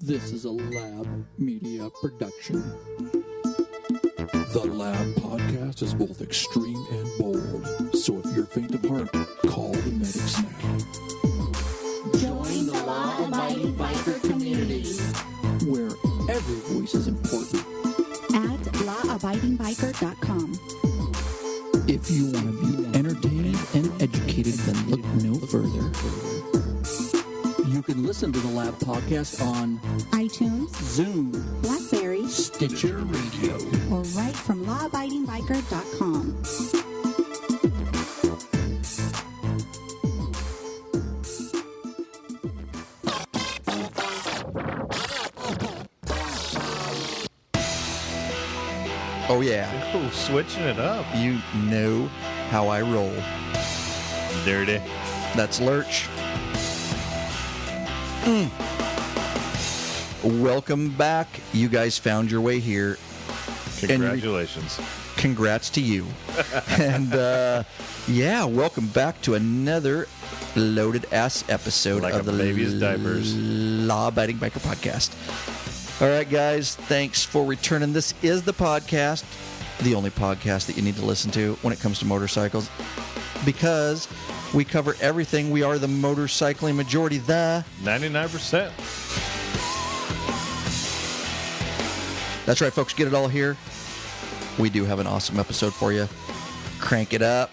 This is a Lab Media production. The Lab podcast is both extreme and bold, so if you're faint of heart, call the medics now. Join the law-abiding biker community, Where every voice is important. at lawabidingbiker.com. If you want to be entertained and educated, then look no further. You can listen to the Lab podcast on iTunes, Zoom, BlackBerry, Stitcher Radio, or right from lawabidingbiker.com. Oh, yeah. Ooh, switching it up. You know how I roll. Dirty. That's Lurch. Welcome back. You guys found your way here. Congratulations. Congrats to you. And, yeah, welcome back to another loaded-ass episode Like of a the baby's diapers. Law-Abiding Biker Podcast. All right, guys, thanks for returning. This is the podcast, the only podcast that you need to listen to when it comes to motorcycles, because we cover everything. We are the motorcycling majority, the 99%. That's right, folks. Get it all here. We do have an awesome episode for you. Crank it up.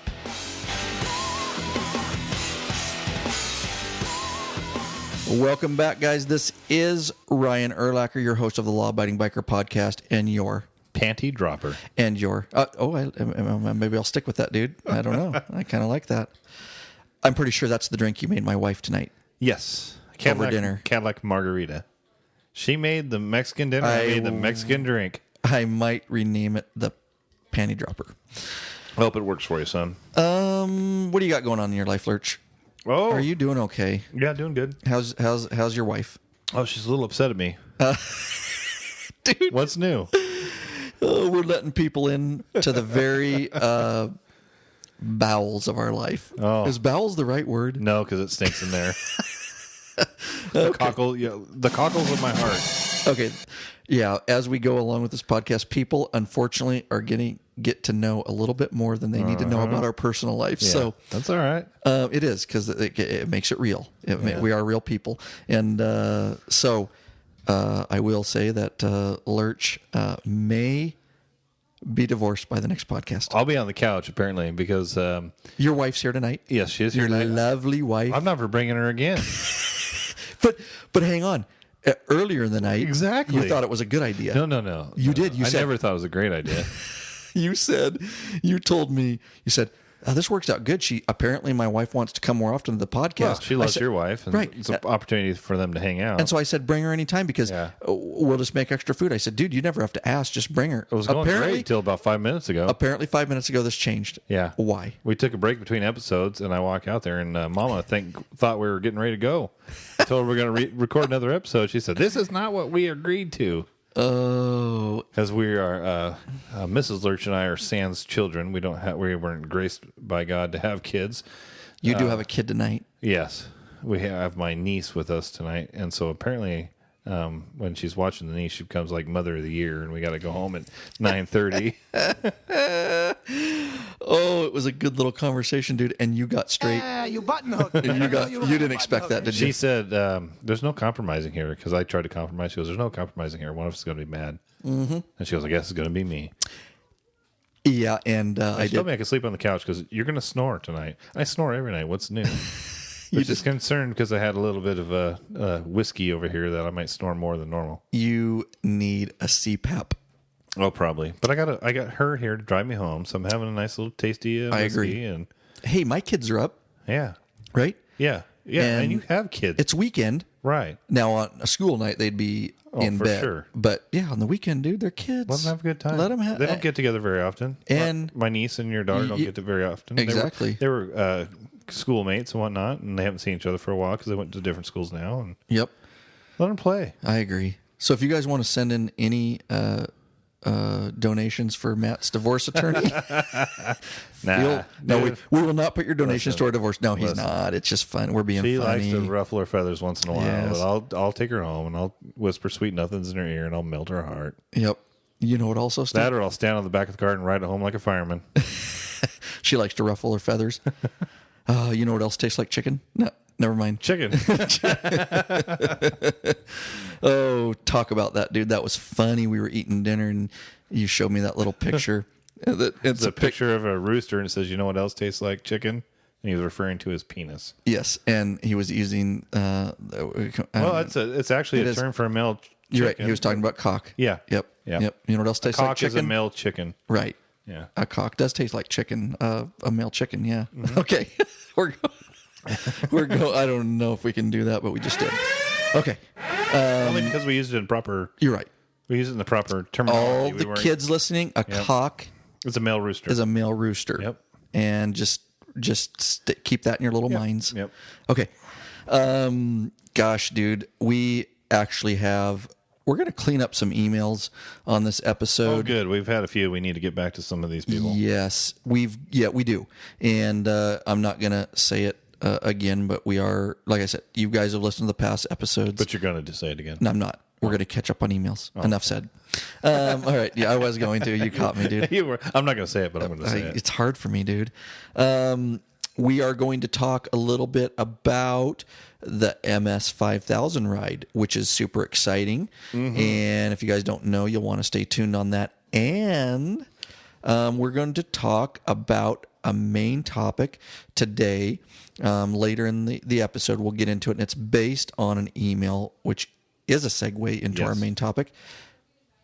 Welcome back, guys. This is Ryan Erlacher, your host of the Law Abiding Biker Podcast, and your Panty dropper. maybe I'll stick with that, dude. I don't know. I kind of like that. I'm pretty sure that's the drink you made my wife tonight. Yes. Over dinner. Cadillac margarita. She made the Mexican dinner. I made the Mexican drink. I might rename it the Panty Dropper. I hope it works for you, son. What do you got going on in your life, Lurch? Oh. Are you doing okay? Yeah, doing good. How's your wife? Oh, she's a little upset at me. Dude. What's new? Oh, we're letting people in to the very bowels of our life. Oh. Is bowels the right word? No, because it stinks in there. The cockles of my heart. Okay. Yeah, as we go along with this podcast, people unfortunately are going to get to know a little bit more than they need to know about our personal life. Yeah, so that's all right. It is, because it makes it real. We are real people. And so I will say that Lurch may be divorced by the next podcast. I'll be on the couch, apparently, because... Your wife's here tonight. yes, she is here Your tonight. lovely wife. I'm never bringing her again. But hang on. Earlier in the night, Exactly. you thought it was a good idea. No. You did. You I said- never thought it was a great idea. You told me, this works out good. Apparently my wife wants to come more often to the podcast. Well, she loves I said, your wife, and right. it's an opportunity for them to hang out. And so I said, bring her anytime, because Yeah. we'll just make extra food. I said, dude, you never have to ask. Just bring her. It was going great till about 5 minutes ago. Apparently 5 minutes ago, this changed. Yeah. Why? We took a break between episodes, and I walk out there, and Mama thought we were getting ready to go. I told her we're going to record another episode. She said, this is not what we agreed to. Oh. Because we are, Mrs. Lurch and I are sans children. We weren't graced by God to have kids. You do have a kid tonight. Yes. We have my niece with us tonight. And so apparently when she's watching the niece, she becomes like Mother of the Year, and we got to go home at 9:30. Oh, it was a good little conversation, dude. And you got straight. You button hook. You didn't expect that, did you? She said, there's no compromising here, because I tried to compromise. She goes, there's no compromising here. One of us is going to be mad. Mm-hmm. And she goes, I guess it's going to be me. Yeah, and I She told did. me I could sleep on the couch because you're going to snore tonight. I snore every night. What's new? You're just concerned because I had a little bit of whiskey over here that I might snore more than normal. You need a CPAP. Oh, probably. But I got her here to drive me home, so I'm having a nice little tasty whiskey. I agree. And Hey, my kids are up, yeah, right? yeah, and you have kids, It's weekend. right? Now, on a school night, they'd be in for bed. sure. But, yeah, on the weekend, dude, they're kids. Let them have a good time. Let them have. They don't get together very often. And- my niece and your daughter don't get to very often. Exactly. They were schoolmates and whatnot, and they haven't seen each other for a while because they went to different schools now. And Yep, let them play. I agree. So if you guys want to send in any donations for Matt's divorce attorney. Nah, we will not put your donations to our divorce. No, he's not. It's just fun. We're being she funny. likes to ruffle her feathers once in a while. Yes. But I'll take her home and I'll whisper sweet nothings in her ear and I'll melt her heart. Yep. You know what also? That or I'll stand on the back of the car and ride it home like a fireman. She likes to ruffle her feathers. You know what else tastes like chicken? No, never mind. Chicken. Oh, talk about that, dude. That was funny. We were eating dinner and you showed me that little picture. It's a picture of a rooster and it says, you know what else tastes like chicken? And he was referring to his penis. Yes, and he was using... well, it's actually a term for a male chicken. You're right. He was talking about cock. Yeah. Yep. You know what else tastes like chicken? Cock is a male chicken. Right. Yeah. A cock does taste like chicken. A male chicken, yeah. Mm-hmm. Okay. We're going. I don't know if we can do that, but we just did. Okay. Only because we used it in proper... You're right. We used it in the proper terminology. All the kids listening, a cock is a male rooster. is a male rooster. Yep. And just keep that in your little minds. Yep. Okay. Gosh, dude, we actually have... We're going to clean up some emails on this episode. Oh, good. We've had a few. We need to get back to some of these people. Yes, we do. And I'm not going to say it again, but we are, like I said, you guys have listened to the past episodes. But you're going to say it again. No, I'm not. We're going to catch up on emails. Oh. Enough said. All right. Yeah, I was going to. You caught me, dude. I'm not going to say it, but I'm going to say it. It's hard for me, dude. We are going to talk a little bit about the MS 5000 ride, which is super exciting. Mm-hmm. And if you guys don't know, you'll want to stay tuned on that. And we're going to talk about a main topic today. Later in the episode, we'll get into it. And it's based on an email, which is a segue into our main topic.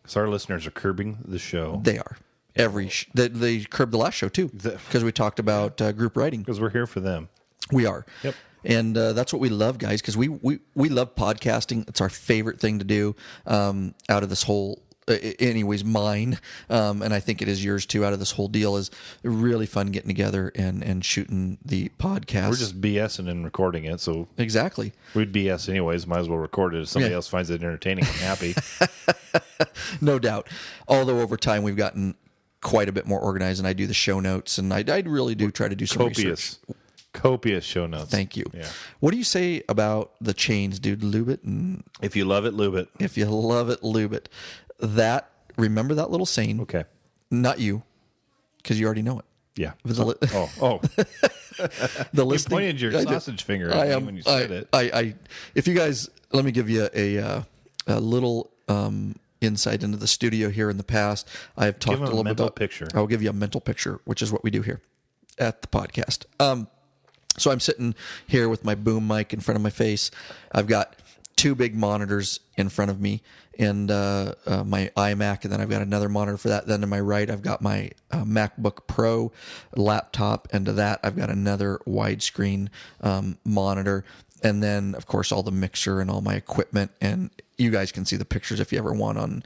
So our listeners are curbing the show. They are. They curbed the last show too, because we talked about group riding. Because we're here for them. We are. Yep. And that's what we love, guys, because we love podcasting. It's our favorite thing to do out of this whole, anyways, mine. And I think it is yours too, out of this whole deal is really fun getting together and shooting the podcast. We're just BSing and recording it. So exactly. We'd BS anyways. Might as well record it if somebody else finds it entertaining and happy. No doubt. Although over time we've gotten quite a bit more organized, and I do the show notes, and I really do try to do some research. Copious show notes. Thank you. Yeah. What do you say about the chains, dude? Lube it. And if you love it, lube it. If you love it, lube it. Remember that little saying. Okay. Not you, because you already know it. Yeah. The You pointed your sausage finger at me when you said it. If you guys, let me give you a little insight into the studio here in the past. I've talked a little bit about picture. I'll give you a mental picture, which is what we do here at the podcast. So I'm sitting here with my boom mic in front of my face. I've got two big monitors in front of me and my iMac, and then I've got another monitor for that. Then to my right, I've got my MacBook Pro laptop, and to that, I've got another widescreen monitor. And then, of course, all the mixer and all my equipment. And you guys can see the pictures if you ever want on,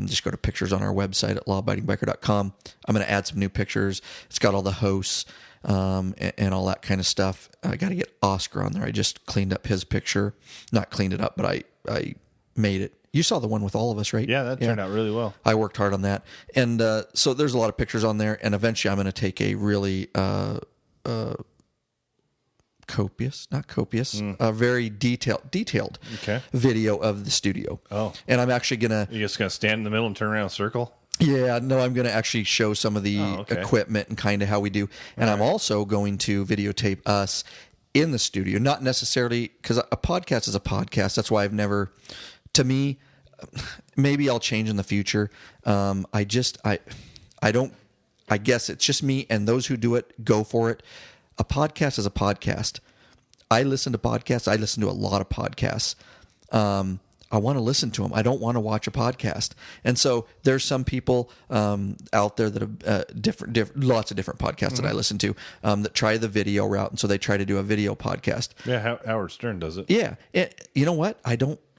just go to pictures on our website at lawabidingbiker.com. I'm going to add some new pictures. It's got all the hosts and all that kind of stuff. I got to get Oscar on there. I just cleaned up his picture. Not cleaned it up, but I made it. You saw the one with all of us, right? Yeah, that turned out really well. I worked hard on that. And so there's a lot of pictures on there. And eventually I'm going to take a really... a very detailed video of the studio. Oh. And I'm actually going to... You're just going to stand in the middle and turn around in a circle? Yeah, no, I'm going to actually show some of the equipment and kind of how we do. And I'm also going to videotape us in the studio. Not necessarily... Because a podcast is a podcast. That's why I've never... To me, maybe I'll change in the future. I don't... I guess it's just me, and those who do it, go for it. A podcast is a podcast. I listen to podcasts. I listen to a lot of podcasts. I want to listen to them. I don't want to watch a podcast. And so there's some people out there that have lots of different podcasts that I listen to that try the video route. And so they try to do a video podcast. Yeah, Howard Stern does it. Yeah. You know what?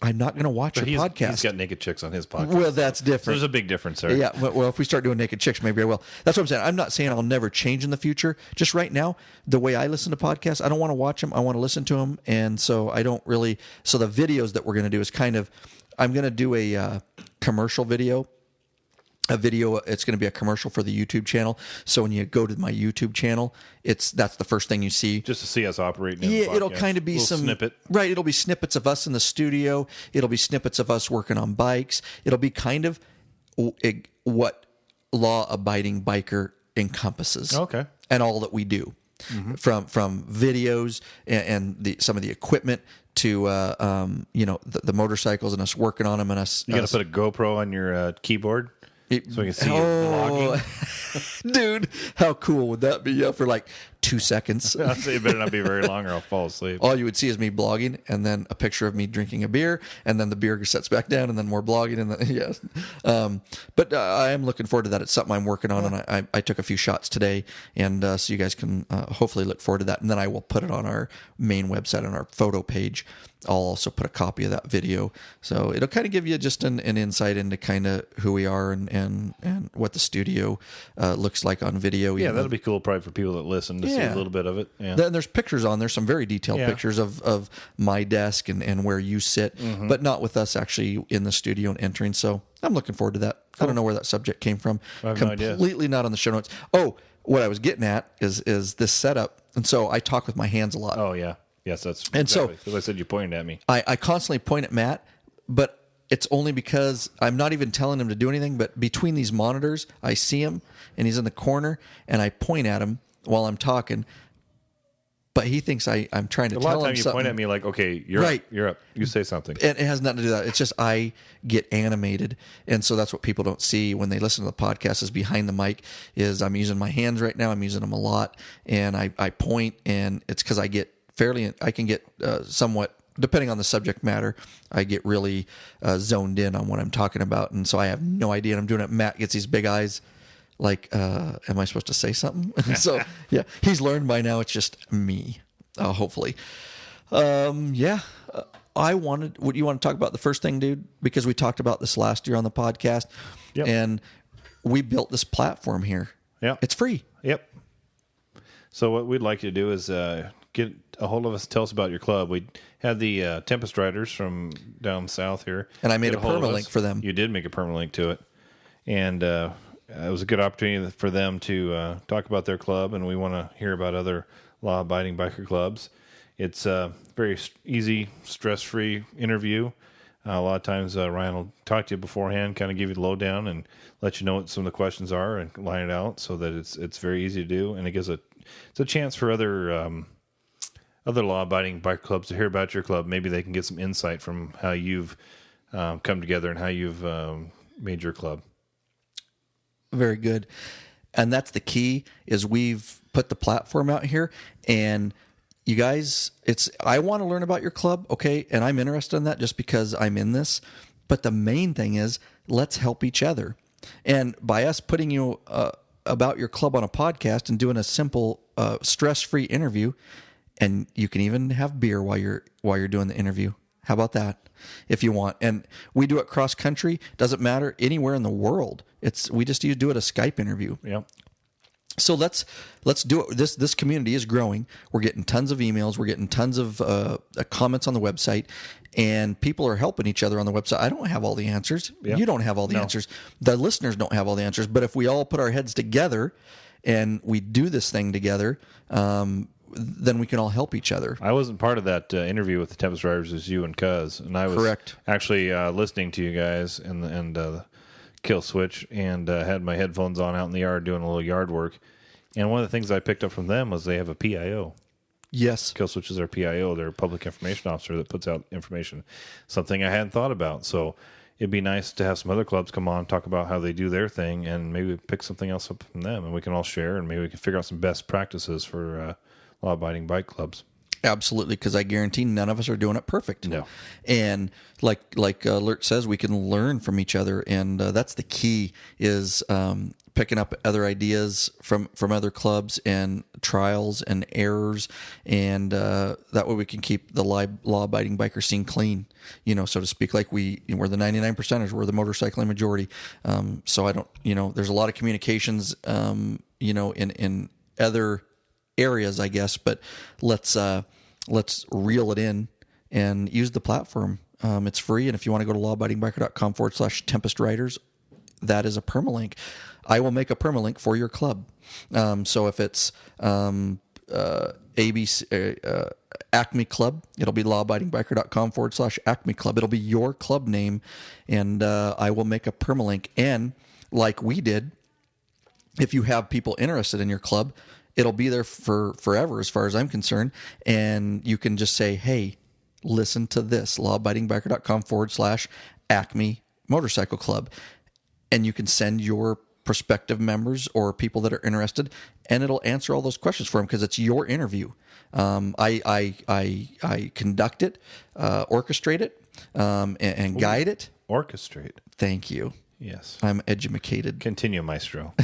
I'm not going to watch a podcast. He's got naked chicks on his podcast. Well, that's different. So there's a big difference there. Yeah. Well, if we start doing naked chicks, maybe I will. That's what I'm saying. I'm not saying I'll never change in the future. Just right now, the way I listen to podcasts, I don't want to watch them. I want to listen to them. And so I don't really... So the videos that we're going to do is kind of... I'm going to do a commercial video a video. It's going to be a commercial for the YouTube channel. So when you go to my YouTube channel, that's the first thing you see. Just to see us operating. In Yeah, it'll kind of be some snippet. Right. It'll be snippets of us in the studio. It'll be snippets of us working on bikes. It'll be kind of what law-abiding biker encompasses. Okay. And all that we do, from videos and some of the equipment to the motorcycles and us working on them and us. You got to put a GoPro on your keyboard so we can see you vlogging. Dude, how cool would that be? Yeah, for like 2 seconds. I'll say it better not be very long or I'll fall asleep. All you would see is me blogging, and then a picture of me drinking a beer, and then the beer sets back down, and then more blogging, and then, yes. But I am looking forward to that. It's something I'm working on, and I took a few shots today, and so you guys can hopefully look forward to that. And then I will put it on our main website on our photo page. I'll also put a copy of that video, so it'll kind of give you just an insight into kind of who we are and what the studio looks like on video. Yeah, that'll be cool probably for people that listen to see a little bit of it. Yeah. Then there's pictures on there, some very detailed pictures of my desk and where you sit, but not with us actually in the studio and entering. So I'm looking forward to that. Cool. I don't know where that subject came from. I have Completely not on the show notes. Oh, what I was getting at is this setup, and so I talk with my hands a lot. Oh yeah. Yes, that's and exactly. so because I said you pointed at me. I constantly point at Matt, but it's only because I'm not even telling him to do anything. But between these monitors, I see him, and he's in the corner, and I point at him while I'm talking. But he thinks I'm trying to tell him something. A lot of times you point at me like, okay, you're right. up, you're up. You say something. And it has nothing to do with that. It's just I get animated. And so that's what people don't see when they listen to the podcast is behind the mic is I'm using my hands right now. I'm using them a lot. And I point, and it's because I can get somewhat, depending on the subject matter, I get really zoned in on what I'm talking about. And so I have no idea. And I'm doing it. Matt gets these big eyes. Like, am I supposed to say something? So, yeah, he's learned by now. It's just me, hopefully. Would you want to talk about the first thing, dude? Because we talked about this last year on the podcast. Yep. And we built this platform here. Yeah. It's free. Yep. So what we'd like you to do is get a hold of us, tell us about your club. We had the Tempest Riders from down south here. And I made a permalink for them. You did make a permalink to it. And it was a good opportunity for them to talk about their club, and we want to hear about other law-abiding biker clubs. It's a very easy, stress-free interview. A lot of times Ryan will talk to you beforehand, kind of give you the lowdown and let you know what some of the questions are and line it out so that it's very easy to do. And it gives it's a chance for other law-abiding bike clubs to hear about your club. Maybe they can get some insight from how you've come together and how you've made your club. Very good. And that's the key is we've put the platform out here, and you guys, I want to learn about your club, okay? And I'm interested in that just because I'm in this. But the main thing is let's help each other. And by us putting you about your club on a podcast and doing a simple stress-free interview, and you can even have beer while you're doing the interview. How about that? If you want. And we do it cross country, doesn't matter, anywhere in the world. We just do it a Skype interview. Yeah. So let's do it. This community is growing. We're getting tons of emails. We're getting tons of comments on the website, and people are helping each other on the website. I don't have all the answers. Yeah. You don't have all the answers. The listeners don't have all the answers. But if we all put our heads together and we do this thing together, then we can all help each other. I wasn't part of that interview with the Tempest Riders. It was you and Cuz, and I was correct. Actually listening to you guys and Kill Switch, and had my headphones on out in the yard doing a little yard work. And one of the things I picked up from them was they have a PIO. Yes. Kill Switch is their PIO, their public information officer that puts out information. Something I hadn't thought about. So it'd be nice to have some other clubs come on, talk about how they do their thing, and maybe pick something else up from them, and we can all share, and maybe we can figure out some best practices for law-abiding bike clubs. Absolutely, because I guarantee none of us are doing it perfect. No. And like Alert says, we can learn from each other, and that's the key is picking up other ideas from other clubs and trials and errors, and that way we can keep the law-abiding biker scene clean, so to speak. Like we're the 99%ers, we're the motorcycling majority. So I don't, there's a lot of communications, in other areas, I guess, but let's reel it in and use the platform. It's free, and if you want to go to lawabidingbiker.com/Tempest Riders, that is a permalink. I will make a permalink for your club. So if it's ABC Acme Club, it'll be lawabidingbiker.com/Acme Club. It'll be your club name, and I will make a permalink. And like we did, if you have people interested in your club, it'll be there for forever as far as I'm concerned. And you can just say, hey, listen to this, lawabidingbiker.com/Acme Motorcycle Club. And you can send your prospective members or people that are interested, and it'll answer all those questions for them because it's your interview. I conduct it, orchestrate it, and guide it. Orchestrate. Thank you. Yes. I'm educated. Continue, Maestro.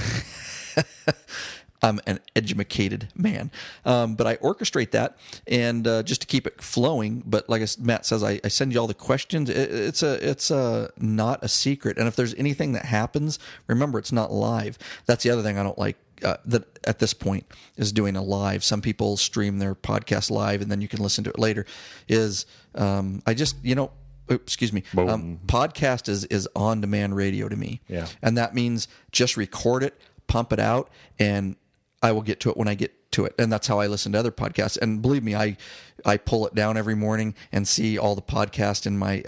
I'm an educated man. But I orchestrate that and just to keep it flowing. But like Matt says, I send you all the questions. It's not a secret. And if there's anything that happens, remember, it's not live. That's the other thing I don't like that at this point is doing a live. Some people stream their podcast live and then you can listen to it later. Excuse me. Podcast is on-demand radio to me. Yeah. And that means just record it, pump it out, and I will get to it when I get to it. And that's how I listen to other podcasts. And believe me, I pull it down every morning and see all the podcasts in my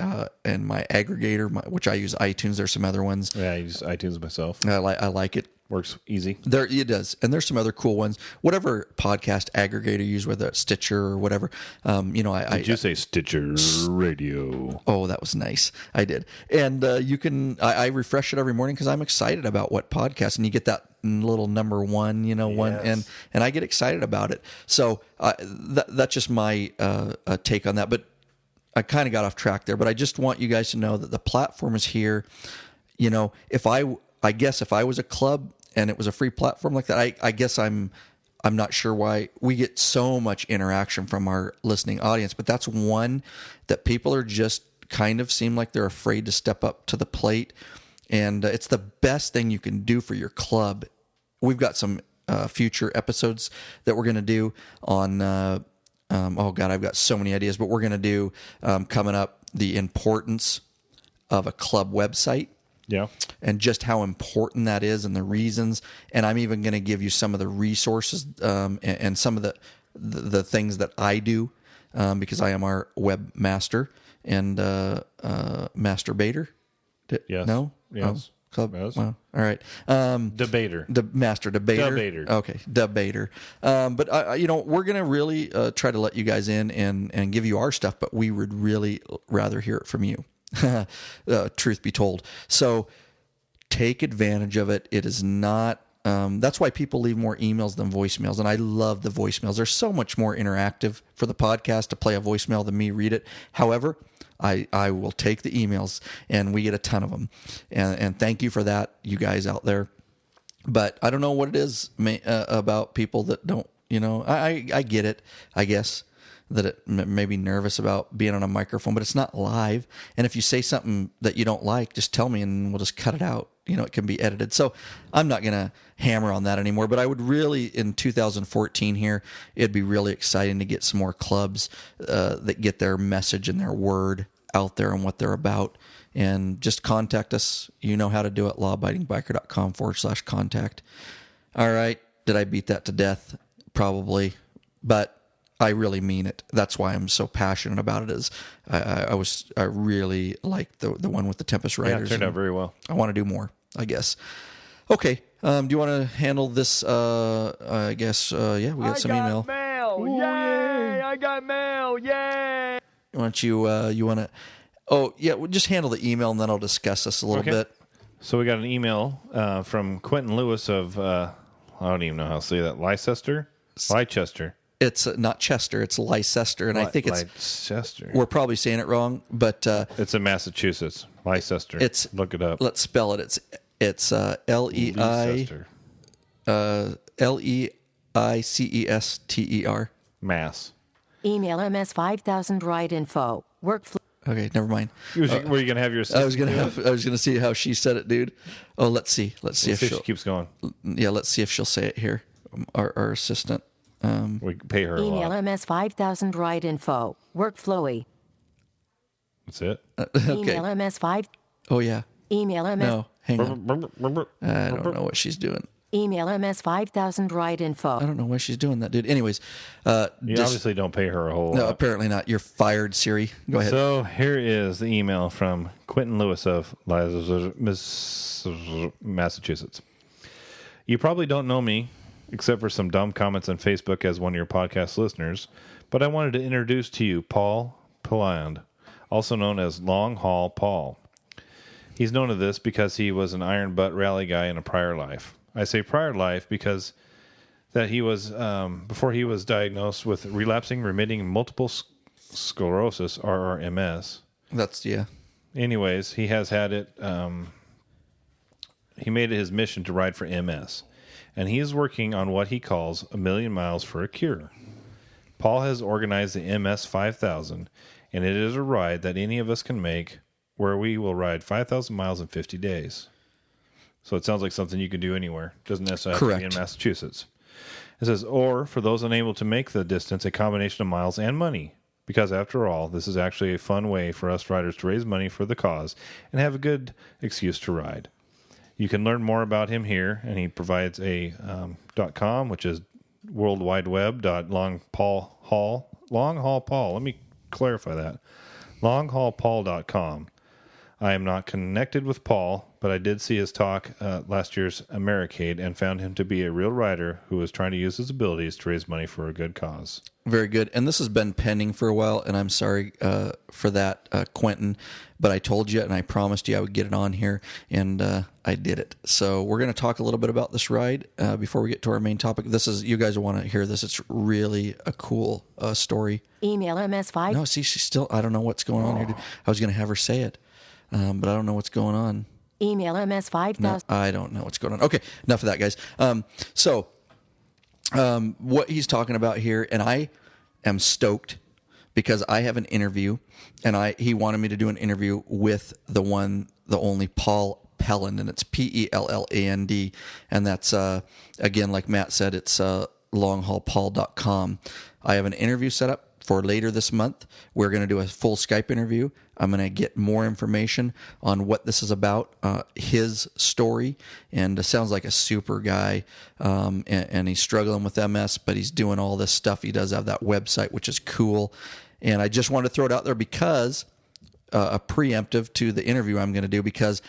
aggregator, which I use iTunes. There's some other ones. Yeah, I use iTunes myself. I like it. Works easy. It does. And there's some other cool ones. Whatever podcast aggregator you use, whether it's Stitcher or whatever. Did you say Stitcher Radio? Oh, that was nice. I did. And I refresh it every morning because I'm excited about what podcast, and you get that little number one, one, and I get excited about it. So that's just my take on that. But I kind of got off track there. But I just want you guys to know that the platform is here. If I was a club and it was a free platform like that, I guess I'm not sure why we get so much interaction from our listening audience, but that's one that people are just kind of seem like they're afraid to step up to the plate. And it's the best thing you can do for your club. We've got some future episodes that we're going to do on, oh God, I've got so many ideas, but we're going to do coming up the importance of a club website. Yeah. And just how important that is and the reasons. And I'm even going to give you some of the resources and some of the things that I do because I am our webmaster and masturbator. Yes. No? Yes. Club? Yes. Well, all right. Debater. Master debater. Debater. Okay, debater. But we're going to really try to let you guys in and give you our stuff, but we would really rather hear it from you. Truth be told. So take advantage of it. It is not, that's why people leave more emails than voicemails. And I love the voicemails. They're so much more interactive for the podcast to play a voicemail than me read it. However, I will take the emails, and we get a ton of them. And thank you for that, you guys out there. But I don't know what it is about people that don't, I get it, I guess. That it may be nervous about being on a microphone, but it's not live. And if you say something that you don't like, just tell me and we'll just cut it out. It can be edited. So I'm not going to hammer on that anymore, but I would really, in 2014 here, it'd be really exciting to get some more clubs that get their message and their word out there and what they're about. And just contact us. You know how to do it. lawabidingbiker.com/contact. All right. Did I beat that to death? Probably. But I really mean it. That's why I'm so passionate about it. Is I really like the one with the Tempest Riders. Yeah, it turned out very well. I want to do more, I guess. Okay. Do you want to handle this? I guess. Yeah, we got some email. Mail. Yay! I got mail. Yay! Why don't you? You want to? Oh yeah, we'll just handle the email and then I'll discuss this a little bit. So we got an email from Quentin Lewis of I don't even know how to say that. Leicester. It's not Chester, it's Leicester, and I think it's Leicester. We're probably saying it wrong, but it's in Massachusetts. Leicester. Look it up. Let's spell it. It's Leicester. Mass. Email MS5000 ride info. Workflow. Okay, never mind. Were you gonna have your? I was gonna see how she said it, dude. Oh, let's see if she keeps going. Yeah, let's see if she'll say it here. Our assistant. We pay her a Email lot. MS5000 ride info. Workflowy. That's it. Okay. Email MS5. Oh yeah. Email MS. No, Hang on. I don't know what she's doing. Email ms5000rideinfo. I don't know why she's doing that, dude. Anyways. You obviously don't pay her a whole No, lot. apparently not. You're fired, Siri. Go ahead. So here is the email from Quentin Lewis of Massachusetts. You probably don't know me, except for some dumb comments on Facebook as one of your podcast listeners, but I wanted to introduce to you Paul Pilland, also known as Long Haul Paul. He's known as this because he was an iron butt rally guy in a prior life. I say prior life because that he was, before he was diagnosed with relapsing, remitting multiple sclerosis, RRMS. That's, yeah. Anyways, he has had it, he made it his mission to ride for MS. And he is working on what he calls 1,000,000 miles for a cure. Paul has organized the MS 5000, and it is a ride that any of us can make where we will ride 5,000 miles in 50 days. So it sounds like something you can do anywhere. Doesn't necessarily have to be in Massachusetts. It says, or for those unable to make the distance, a combination of miles and money. Because after all, this is actually a fun way for us riders to raise money for the cause and have a good excuse to ride. You can learn more about him here, and he provides a .com, which is worldwideweb.longhaulpaul. Let me clarify that. longhaulpaul.com. I am not connected with Paul, but I did see his talk last year's Americade and found him to be a real rider who was trying to use his abilities to raise money for a good cause. Very good. And this has been pending for a while, and I'm sorry for that, Quentin, but I told you and I promised you I would get it on here, and I did it. So we're going to talk a little bit about this ride before we get to our main topic. This is, you guys want to hear this. It's really a cool story. Email ms5. No, see, she's still, I don't know what's going on here. I was going to have her say it, but I don't know what's going on. Email ms5000. No, I don't know what's going on. Okay, enough of that, guys. What he's talking about here, and I am stoked because I have an interview, and he wanted me to do an interview with the only Paul Pilland, and it's Pelland, and that's again, like Matt said, it's longhaulpaul.com. I have an interview set up for later this month. We're going to do a full Skype interview. I'm going to get more information on what this is about, his story, and sounds like a super guy, and he's struggling with MS, but he's doing all this stuff. He does have that website, which is cool, and I just wanted to throw it out there because a preemptive to the interview I'm going to do, because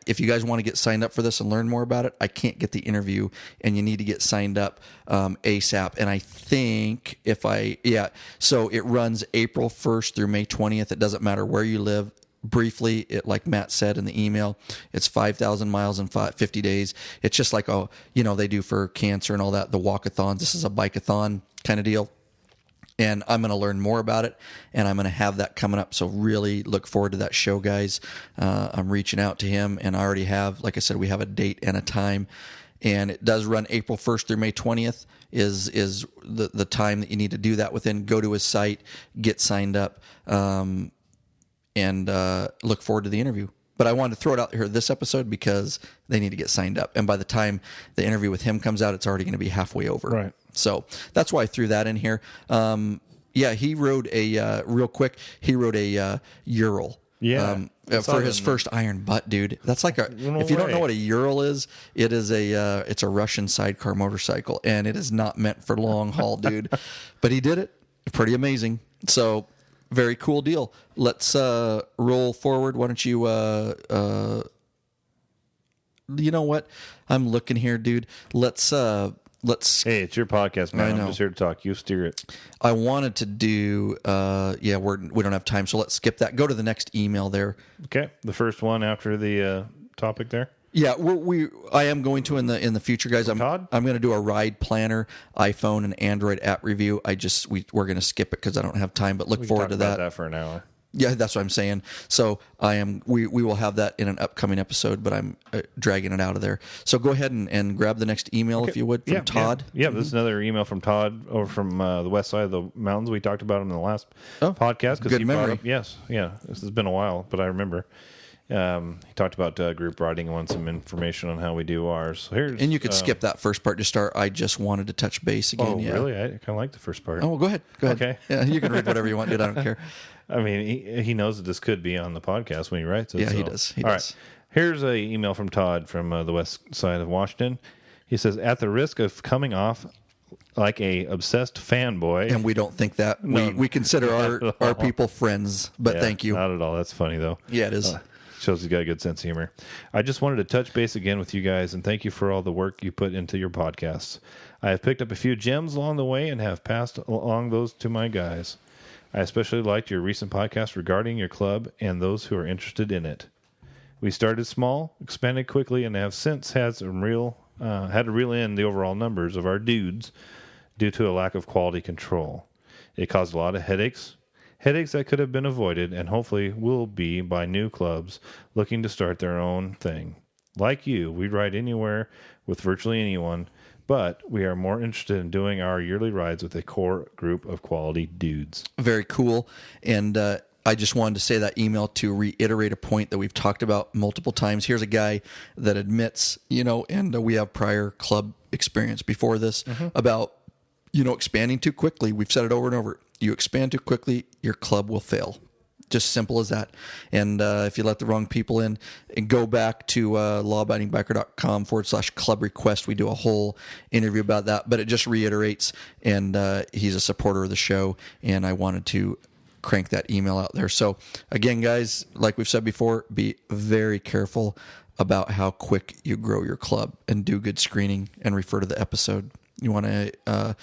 if you guys want to get signed up for this and learn more about it, I can't get the interview, and you need to get signed up ASAP. And I think so it runs April 1st through May 20th. It doesn't matter where you live. Briefly, like Matt said in the email, it's 5,000 miles in 50 days. It's just like, they do for cancer and all that, the walkathons. This is a bike-a-thon kind of deal. And I'm going to learn more about it, and I'm going to have that coming up. So really look forward to that show, guys. I'm reaching out to him, and I already have, like I said, we have a date and a time. And it does run April 1st through May 20th is the time that you need to do that within. Go to his site, get signed up, and look forward to the interview. But I wanted to throw it out here this episode because they need to get signed up. And by the time the interview with him comes out, it's already going to be halfway over. Right. So that's why I threw that in here. He rode real quick, he rode a Ural. Yeah. For his first iron butt, dude. That's like if you don't know what a Ural is, it is it's a Russian sidecar motorcycle, and it is not meant for long haul, dude. But he did it. Pretty amazing. So very cool deal. Let's roll forward. Why don't you you know what? I'm looking here, dude. Let's Hey, it's your podcast, man. I know. I'm just here to talk. You steer it. I wanted to do we don't have time, so let's skip that. Go to the next email there. Okay. The first one after the topic there. Yeah, I am going to in the future, guys. I'm Todd? going to do a ride planner, iPhone and Android app review. We're going to skip it because I don't have time, but look forward to Talk about that. that for an hour. Yeah, that's what I'm saying. So we will have that in an upcoming episode, but I'm dragging it out of there. So go ahead and grab the next email, if you would, from Todd. Yeah, this is another email from Todd over from the west side of the mountains. We talked about him in the last podcast. Good memory. Yes, this has been a while, but I remember. He talked about group riding and wanted some information on how we do ours. So And you could skip that first part to start. I just wanted to touch base again. Oh, yeah. really? I kind of like the first part. Oh, well, go ahead. Okay. Yeah, you can read whatever you want, dude. I don't care. I mean, he knows that this could be on the podcast when he writes it. Yeah, he does. All right. Here's an email from Todd from the west side of Washington. He says, at the risk of coming off like a obsessed fanboy. And we don't think that. No, we consider our people friends, but Yeah, thank you. Not at all. That's funny, though. Yeah, it is. Shows he's got a good sense of humor. I just wanted to touch base again with you guys and thank you for all the work you put into your podcasts. I have picked up a few gems along the way and have passed along those to my guys. I especially liked your recent podcast regarding your club and those who are interested in it. We started small, expanded quickly, and have since had to reel in the overall numbers of our dudes due to a lack of quality control. It caused a lot of headaches that could have been avoided and hopefully will be by new clubs looking to start their own thing. Like you, we'd ride anywhere with virtually anyone, but we are more interested in doing our yearly rides with a core group of quality dudes. Very cool. And I just wanted to say that email to reiterate a point that we've talked about multiple times. Here's a guy that admits, and we have prior club experience before this about, expanding too quickly. We've said it over and over. You expand too quickly, your club will fail. Just simple as that. And if you let the wrong people in, and go back to lawabidingbiker.com/club request. We do a whole interview about that, but it just reiterates, and he's a supporter of the show, and I wanted to crank that email out there. So again, guys, like we've said before, be very careful about how quick you grow your club and do good screening and refer to the episode. You want to, you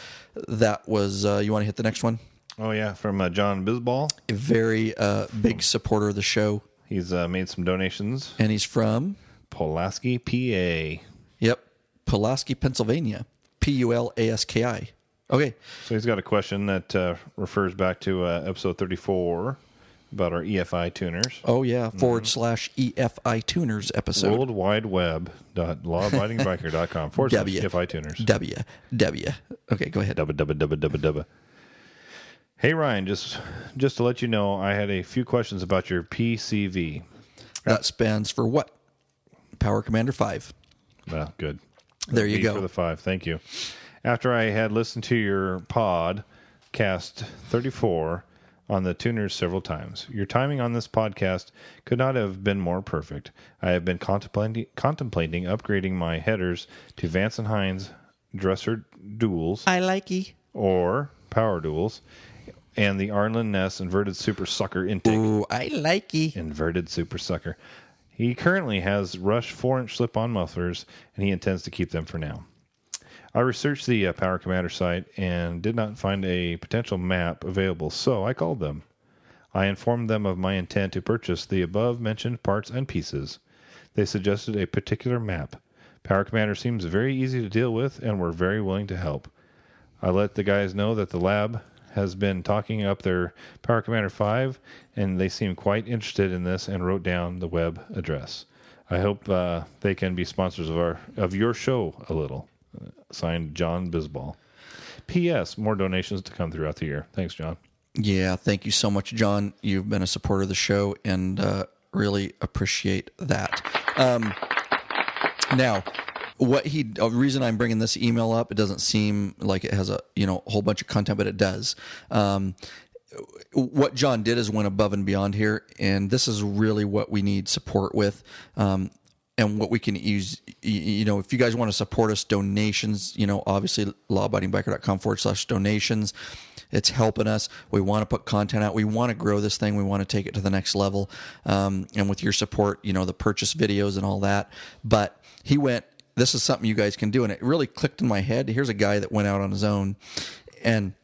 want to hit the next one? Oh, yeah, from John Bisball. A very big supporter of the show. He's made some donations. And he's from? Pulaski, PA. Yep, Pulaski, Pennsylvania. Pulaski. Okay. So he's got a question that refers back to episode 34 about our EFI tuners. Oh, yeah, /EFI tuners episode. worldwideweb.lawabidingbiker.com /EFI tuners. W. Okay, go ahead. W. Hey, Ryan, just to let you know, I had a few questions about your PCV. That stands for what? Power Commander 5. Well, good. There you go. For the 5. Thank you. After I had listened to your podcast 34 on the tuners several times, your timing on this podcast could not have been more perfect. I have been contemplating upgrading my headers to Vance & Hines dresser duals. I likey. Or power duals. And the Arlen Ness inverted super sucker intake. Ooh, I likey. Inverted super sucker. He currently has Rush 4-inch slip-on mufflers, and he intends to keep them for now. I researched the Power Commander site and did not find a potential map available, so I called them. I informed them of my intent to purchase the above-mentioned parts and pieces. They suggested a particular map. Power Commander seems very easy to deal with, and were very willing to help. I let the guys know that the lab has been talking up their Power Commander 5, and they seem quite interested in this and wrote down the web address. I hope they can be sponsors of your show a little. Signed, John Bisball. P.S. More donations to come throughout the year. Thanks, John. Yeah, thank you so much, John. You've been a supporter of the show, and really appreciate that. Now, the reason I'm bringing this email up, it doesn't seem like it has a whole bunch of content, but it does. What John did is went above and beyond here, and this is really what we need support with. And what we can use, if you guys want to support us, donations, obviously lawabidingbiker.com /donations. It's helping us. We want to put content out. We want to grow this thing. We want to take it to the next level. And with your support, the purchase videos and all that. But this is something you guys can do. And it really clicked in my head. Here's a guy that went out on his own, and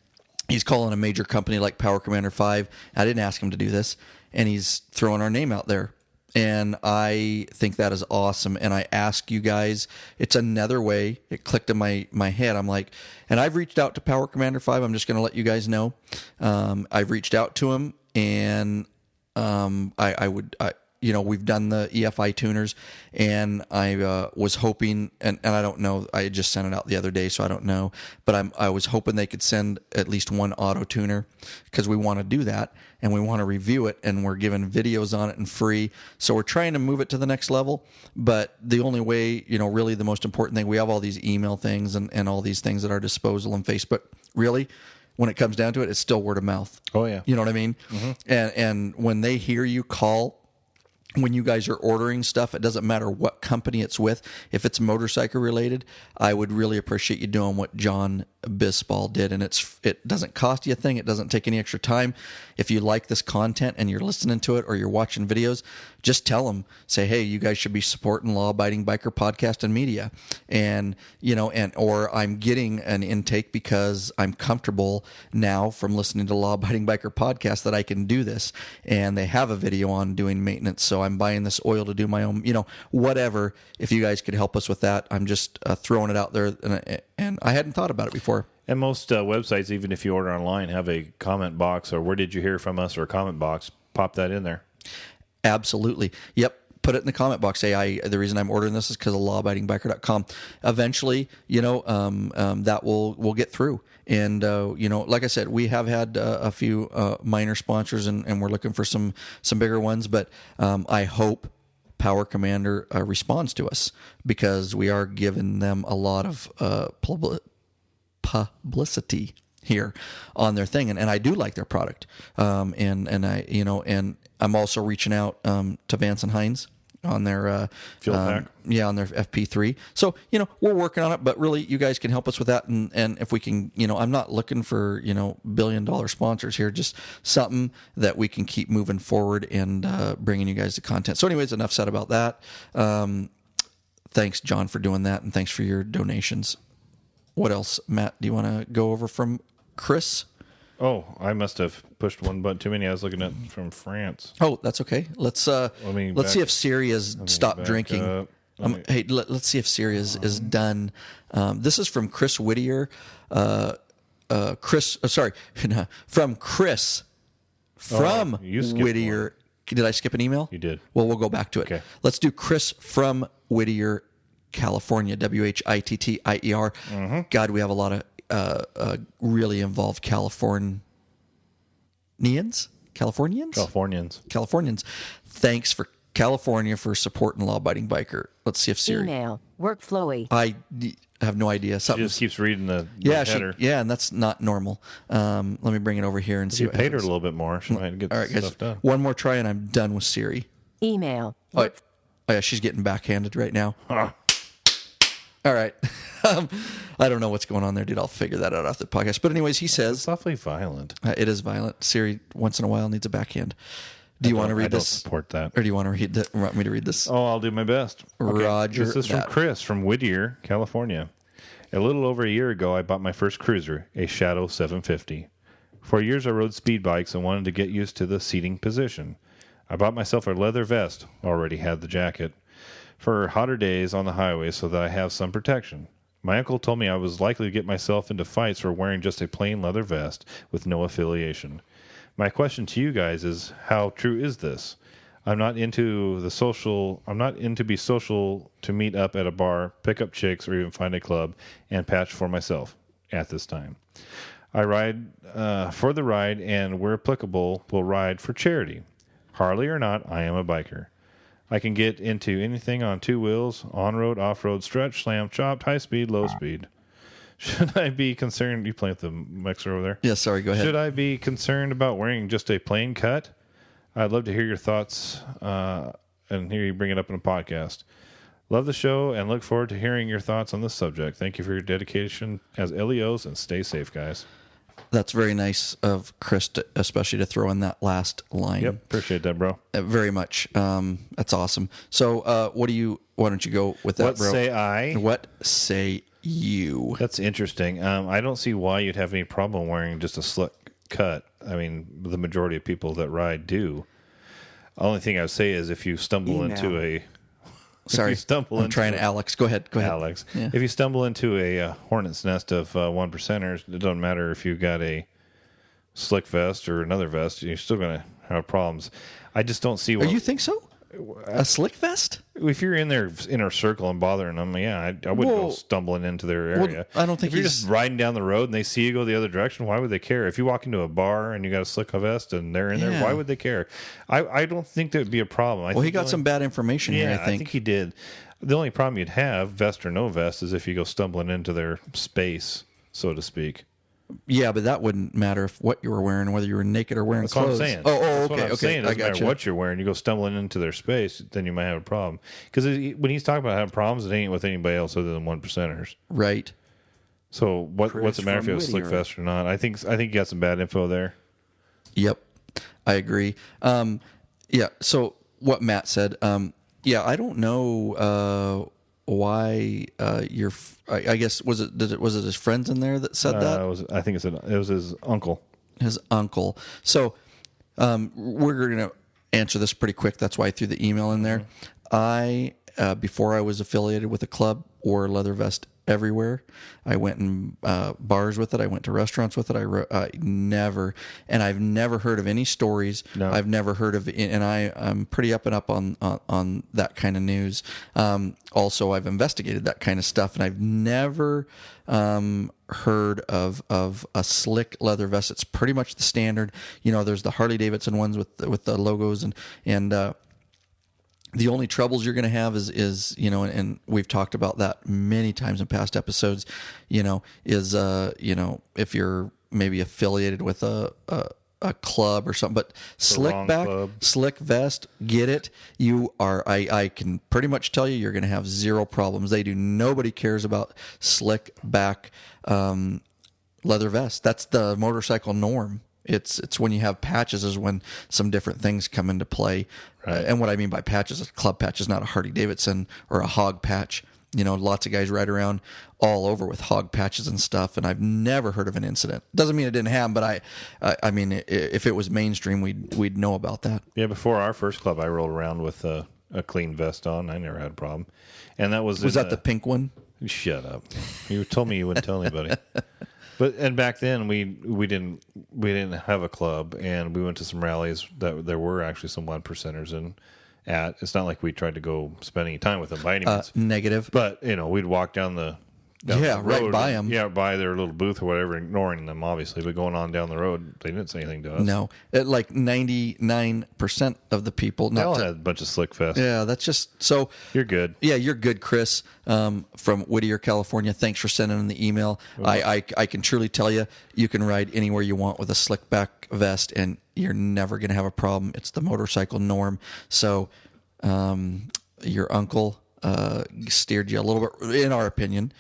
he's calling a major company like Power Commander 5. I didn't ask him to do this. And he's throwing our name out there. And I think that is awesome. And I ask you guys, it's another way. It clicked in my head. I'm like, and I've reached out to Power Commander 5. I'm just going to let you guys know. I've reached out to him, and we've done the EFI tuners, and I was hoping, and I don't know, I just sent it out the other day, so I don't know, but I was hoping they could send at least one auto tuner, because we want to do that, and we want to review it, and we're giving videos on it and free, so we're trying to move it to the next level, but the only way, really the most important thing, we have all these email things and all these things at our disposal on Facebook, really, when it comes down to it, it's still word of mouth. Oh, yeah. You know what I mean? Mm-hmm. And when they hear you call when you guys are ordering stuff, it doesn't matter what company it's with. If it's motorcycle related, I would really appreciate you doing what John Bisbal did. And it doesn't cost you a thing. It doesn't take any extra time. If you like this content and you're listening to it or you're watching videos, just tell them, say, hey, you guys should be supporting Law Abiding Biker Podcast and Media. And, or I'm getting an intake because I'm comfortable now from listening to Law Abiding Biker Podcast that I can do this. And they have a video on doing maintenance. So I'm buying this oil to do my own, whatever. If you guys could help us with that, I'm just throwing it out there. And I hadn't thought about it before. And most websites, even if you order online, have a comment box or where did you hear from us or a comment box. Pop that in there. Absolutely. Yep. Put it in the comment box. Say, the reason I'm ordering this is because of lawabidingbiker.com. Eventually, that will get through. And, like I said, we have had a few minor sponsors and we're looking for some bigger ones, but I hope Power Commander responds to us because we are giving them a lot of publicity here on their thing. And I do like their product. And I'm also reaching out to Vance and Hines on their Fuel pack. On their FP3. So, we're working on it, but really you guys can help us with that. And if we can, I'm not looking for, $1 billion sponsors here, just something that we can keep moving forward and bringing you guys the content. So anyways, enough said about that. Thanks, John, for doing that. And thanks for your donations. What else, Matt, do you want to go over from Chris? Oh, I must have pushed one button too many. I was looking at from France. Oh, that's okay. Let's see if Siri has stopped drinking. Let's see if Siri is done. This is from Chris Whittier. From Chris Whittier. One. Did I skip an email? You did. Well, we'll go back to it. Okay. Let's do Chris from Whittier, California. Whittier. Mm-hmm. God, we have a lot of really involved Californians. Thanks for California for supporting Law Abiding Biker. Let's see if Siri. Email workflowy. I have no idea. She just keeps reading the header. And that's not normal. Let me bring it over here and see. You paid her a little bit more. She might get stuff guys, done. One more try and I'm done with Siri. Email. Oh yeah, she's getting backhanded right now. All right. I don't know what's going on there, dude. I'll figure that out after the podcast. But anyways, he says... It's awfully violent. It is violent. Siri, once in a while, needs a backhand. Do you want to read this? I don't support that. Or do you want me to read this? Oh, I'll do my best. Okay. Roger. This is from Chris from Whittier, California. A little over a year ago, I bought my first cruiser, a Shadow 750. For years, I rode speed bikes and wanted to get used to the seating position. I bought myself a leather vest, already had the jacket, for hotter days on the highway so that I have some protection. My uncle told me I was likely to get myself into fights for wearing just a plain leather vest with no affiliation. My question to you guys is, how true is this? I'm not into be social to meet up at a bar, pick up chicks, or even find a club and patch for myself at this time. I ride for the ride and, where applicable, will ride for charity. Harley or not, I am a biker. I can get into anything on two wheels, on-road, off-road, stretch, slam, chopped, high speed, low speed. Should I be concerned... You playing with the mixer over there? Yeah, sorry, go ahead. Should I be concerned about wearing just a plain cut? I'd love to hear your thoughts and hear you bring it up in a podcast. Love the show and look forward to hearing your thoughts on this subject. Thank you for your dedication as LEOs and stay safe, guys. That's very nice of Chris, especially to throw in that last line. Yep, appreciate that, bro. Very much. That's awesome. So, why don't you go with that, what bro? What say I? What say you? That's interesting. I don't see why you'd have any problem wearing just a slick cut. I mean, the majority of people that ride do. The only thing I would say is if you stumble into a... Sorry, I'm trying Alex. Go ahead. Alex. Yeah. If you stumble into a hornet's nest of 1%ers, it doesn't matter if you got a slick vest or another vest, you're still going to have problems. I just don't see why. You think so? A slick vest? If you're in their inner circle and bothering them, I wouldn't go stumbling into their area. I don't think if you're just riding down the road and they see you go the other direction, why would they care? If you walk into a bar and you got a slick vest and they're in there, why would they care? I don't think that would be a problem. He got some bad information here, I think he did. The only problem you'd have, vest or no vest, is if you go stumbling into their space, so to speak. Yeah, but that wouldn't matter if what you were wearing, whether you were naked or wearing That's clothes. what I'm saying. Oh, That's what okay, I'm saying. It I doesn't got matter you. what you're wearing. You go stumbling into their space, then you might have a problem. Because when he's talking about having problems, it ain't with anybody else other than 1%ers. Right. So what's it matter if from it was slick Whittier. vest or not? I think you got some bad info there. Yep, I agree. Yeah. So what Matt said. Yeah, I don't know why you're. I guess was it his friends in there that said that? I think it was his uncle. His uncle. So we're going to answer this pretty quick. That's why I threw the email in there. I before I was affiliated with a club, wore a leather vest everywhere. I went in bars with it. I went to restaurants with it. I've never heard of any stories. No. I've never heard of, and I'm pretty up and up on that kind of news. Also, I've investigated that kind of stuff, and I've never heard of a slick leather vest. It's pretty much the standard. There's the Harley Davidson ones with the logos and the only troubles you're going to have is and we've talked about that many times in past episodes, is if you're maybe affiliated with a club or something, but slick vest, get it. You are, I can pretty much tell you're going to have zero problems. Nobody cares about slick back, leather vest. That's the motorcycle norm. It's when you have patches is when some different things come into play. Right. And what I mean by patches, a club patch is not a Harley Davidson or a hog patch. Lots of guys ride around all over with hog patches and stuff, and I've never heard of an incident. Doesn't mean it didn't happen, but I mean, if it was mainstream, we'd know about that. Yeah, before our first club, I rolled around with a clean vest on. I never had a problem. And that was that the pink one? Shut up! You told me you wouldn't tell anybody. And back then we didn't have a club, and we went to some rallies that there were actually some 1%ers in. It's not like we tried to go spend any time with them by any means. Negative. But we'd walk down the right road, by them. Yeah, by their little booth or whatever, ignoring them obviously. But going on down the road, they didn't say anything to us. No, like 99% of the people. They all had a bunch of slick vests. Yeah, that's just so. You're good. Yeah, you're good, Chris, from Whittier, California. Thanks for sending in the email. I can truly tell you can ride anywhere you want with a slick back vest, and you're never going to have a problem. It's the motorcycle norm. So your uncle steered you a little bit, in our opinion,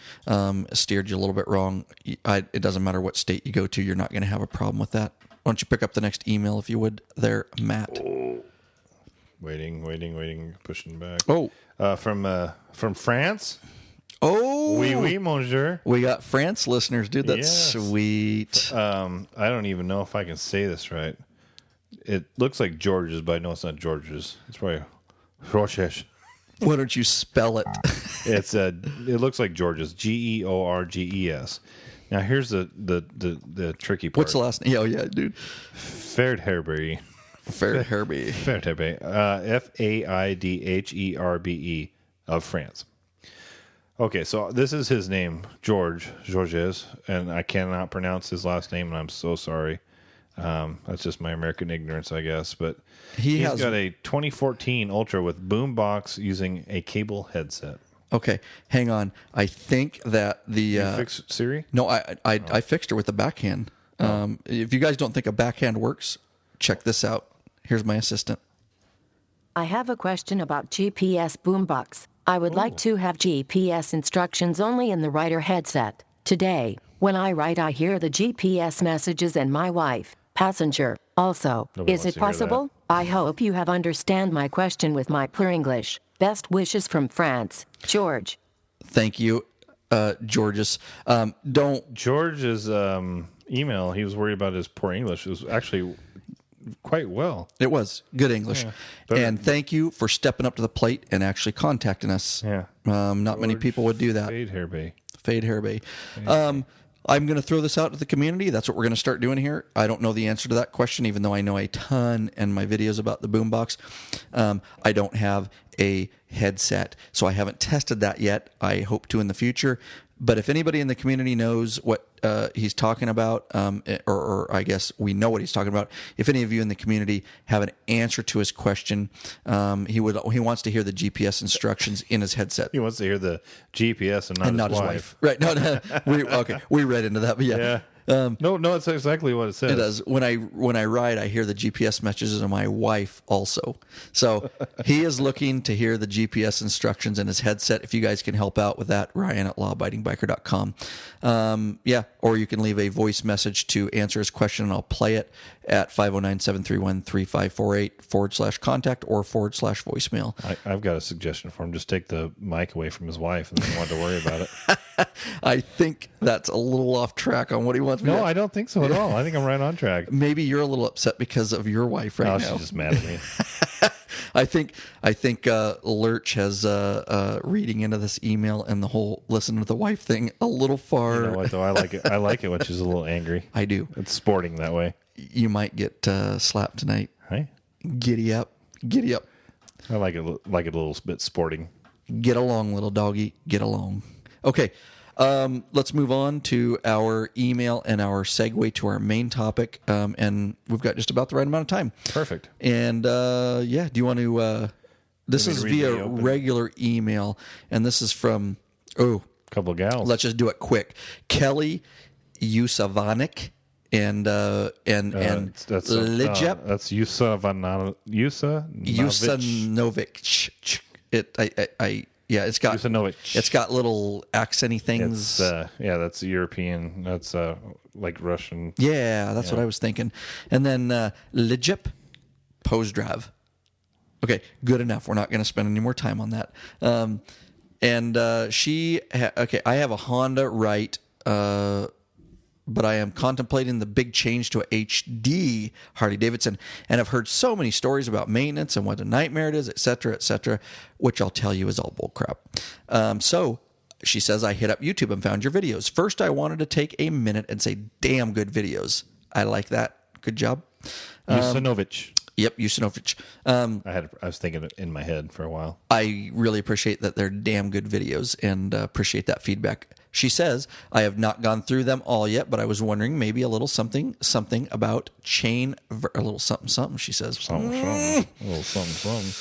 steered you a little bit wrong. It doesn't matter what state you go to. You're not going to have a problem with that. Why don't you pick up the next email, if you would, there, Matt? Waiting, pushing back. Oh. From France? Oh. Oui, monsieur. We got France listeners, dude. That's sweet. I don't even know if I can say this right. It looks like George's, but I know it's not George's. It's probably Roches. Why don't you spell it? It looks like George's. Georges. Now here's the tricky part. What's the last name? Oh yeah, dude. Faidherbe. Faidherbe. Faidherbe of France. Okay, so this is his name, Georges, and I cannot pronounce his last name, and I'm so sorry. That's just my American ignorance, I guess. But he's got a 2014 Ultra with boombox using a cable headset. Okay, hang on. I think that You fixed Siri? No, I fixed her with the backhand. If you guys don't think a backhand works, check this out. Here's my assistant. I have a question about GPS boombox. I would like to have GPS instructions only in the rider headset. Today, when I ride, I hear the GPS messages and my wife, passenger, also. Nobody Is wants it to hear possible? I hope you have understand my question with my poor English. Best wishes from France, George. Thank you, Georges. George's email, he was worried about his poor English. It was actually quite well. It was good English. Yeah. And thank you for stepping up to the plate and actually contacting us. Yeah. Not many people would do that. Faidherbe. I'm going to throw this out to the community. That's what we're going to start doing here. I don't know the answer to that question, even though I know a ton in my videos about the boombox. I don't have a headset, so I haven't tested that yet. I hope to in the future. But if anybody in the community knows what he's talking about, or I guess we know what he's talking about, if any of you in the community have an answer to his question, he wants to hear the GPS instructions in his headset. He wants to hear the GPS and not his wife. Right? No, we read into that, but yeah. No, it's exactly what it says. It does. When I ride, I hear the GPS messages of my wife also. So he is looking to hear the GPS instructions in his headset. If you guys can help out with that, Ryan at lawabidingbiker.com. Or you can leave a voice message to answer his question, and I'll play it at 509-731-3548 /contact or /voicemail. I've got a suggestion for him. Just take the mic away from his wife and then he won't have to worry about it. I think that's a little off track on what he wants me to. No, I don't think so at all. I think I'm right on track. Maybe you're a little upset because of your wife right now. She's just mad at me. I think Lurch has reading into this email and the whole listen to the wife thing a little far. You know what, though? I like it. I like it when she's a little angry. I do. It's sporting that way. You might get slapped tonight. Hey, Giddy up. Giddy up. I like it a little bit sporting. Get along, little doggy. Get along. Okay. Let's move on to our email and our segue to our main topic. And we've got just about the right amount of time. Perfect. And do you want to? This is via regular email, and this is from a couple of gals. Let's just do it quick. Kelly Ušanović and Lijep. That's Ušanović. It's got Ušanović. It's got little accenty things. That's European. That's like Russian. Yeah, that's what I was thinking. And then Lijep Pozdrav. Okay, good enough. We're not going to spend any more time on that. I have a Honda Right, but I am contemplating the big change to a HD Harley Davidson, and I've heard so many stories about maintenance and what a nightmare it is, et cetera, which I'll tell you is all bull crap. So she says, I hit up YouTube and found your videos. First, I wanted to take a minute and say, damn good videos. I like that. Good job. Ušanović. Yep, Ušanović. I was thinking it in my head for a while. I really appreciate that they're damn good videos and appreciate that feedback. She says, I have not gone through them all yet, but I was wondering maybe a little something about chain, a little something, she says. Something. A little something.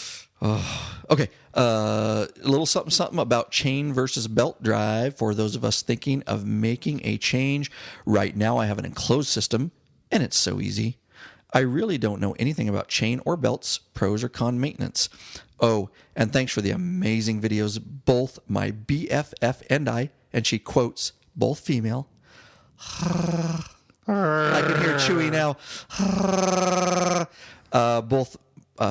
Okay. A little something about chain versus belt drive for those of us thinking of making a change. Right now, I have an enclosed system, and it's so easy. I really don't know anything about chain or belts, pros or con maintenance. Oh, and thanks for the amazing videos, both my BFF and I, and she quotes, both female. I can hear Chewy now. Both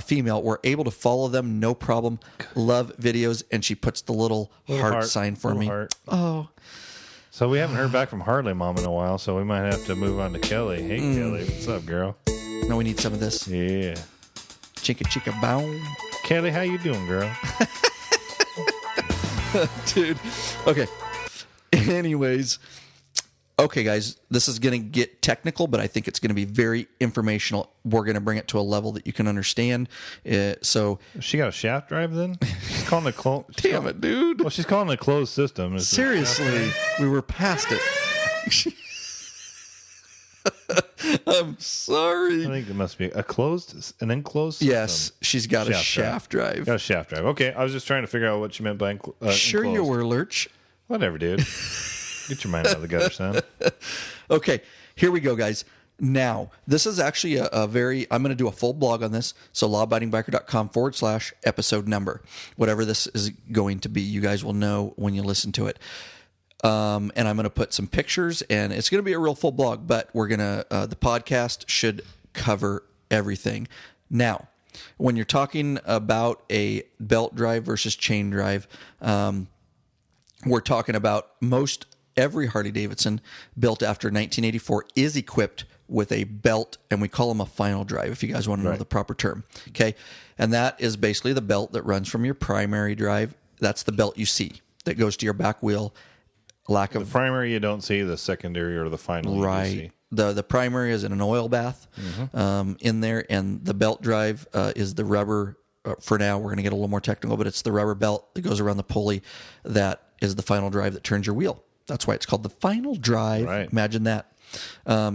female. We're able to follow them, no problem. Love videos, and she puts the little heart sign for me. Heart. Oh. So we haven't heard back from Harley Mom in a while, so we might have to move on to Kelly. Hey, Kelly, what's up, girl? No, we need some of this. Yeah. Chicka bow. Kelly, how you doing, girl? Dude. Okay. Anyways. Okay, guys. This is going to get technical, but I think it's going to be very informational. We're going to bring it to a level that you can understand. So she got a shaft drive then? She's calling it closed. Damn it, dude. Well, she's calling it a closed system. Seriously. We were past it. I'm sorry. I think it must be an enclosed system. Yes, she's got a shaft drive. Got a shaft drive. Okay, I was just trying to figure out what she meant by sure enclosed. You were, Lurch. Whatever, dude. Get your mind out of the gutter, son. Okay, here we go, guys. Now, this is actually a very, I'm going to do a full blog on this. So lawabidingbiker.com /episode number. Whatever this is going to be, you guys will know when you listen to it. And I'm going to put some pictures, and it's going to be a real full blog, but we're going to, the podcast should cover everything. Now, when you're talking about a belt drive versus chain drive, we're talking about every Harley Davidson built after 1984 is equipped with a belt, and we call them a final drive, if you guys want to know the proper term. Okay. And that is basically the belt that runs from your primary drive. That's the belt you see that goes to your back wheel. The primary you don't see, the secondary or the final you do see. The primary is in an oil bath in there, and the belt drive is the rubber. For now, we're going to get a little more technical, but it's the rubber belt that goes around the pulley that is the final drive that turns your wheel. That's why it's called the final drive. Right. Imagine that.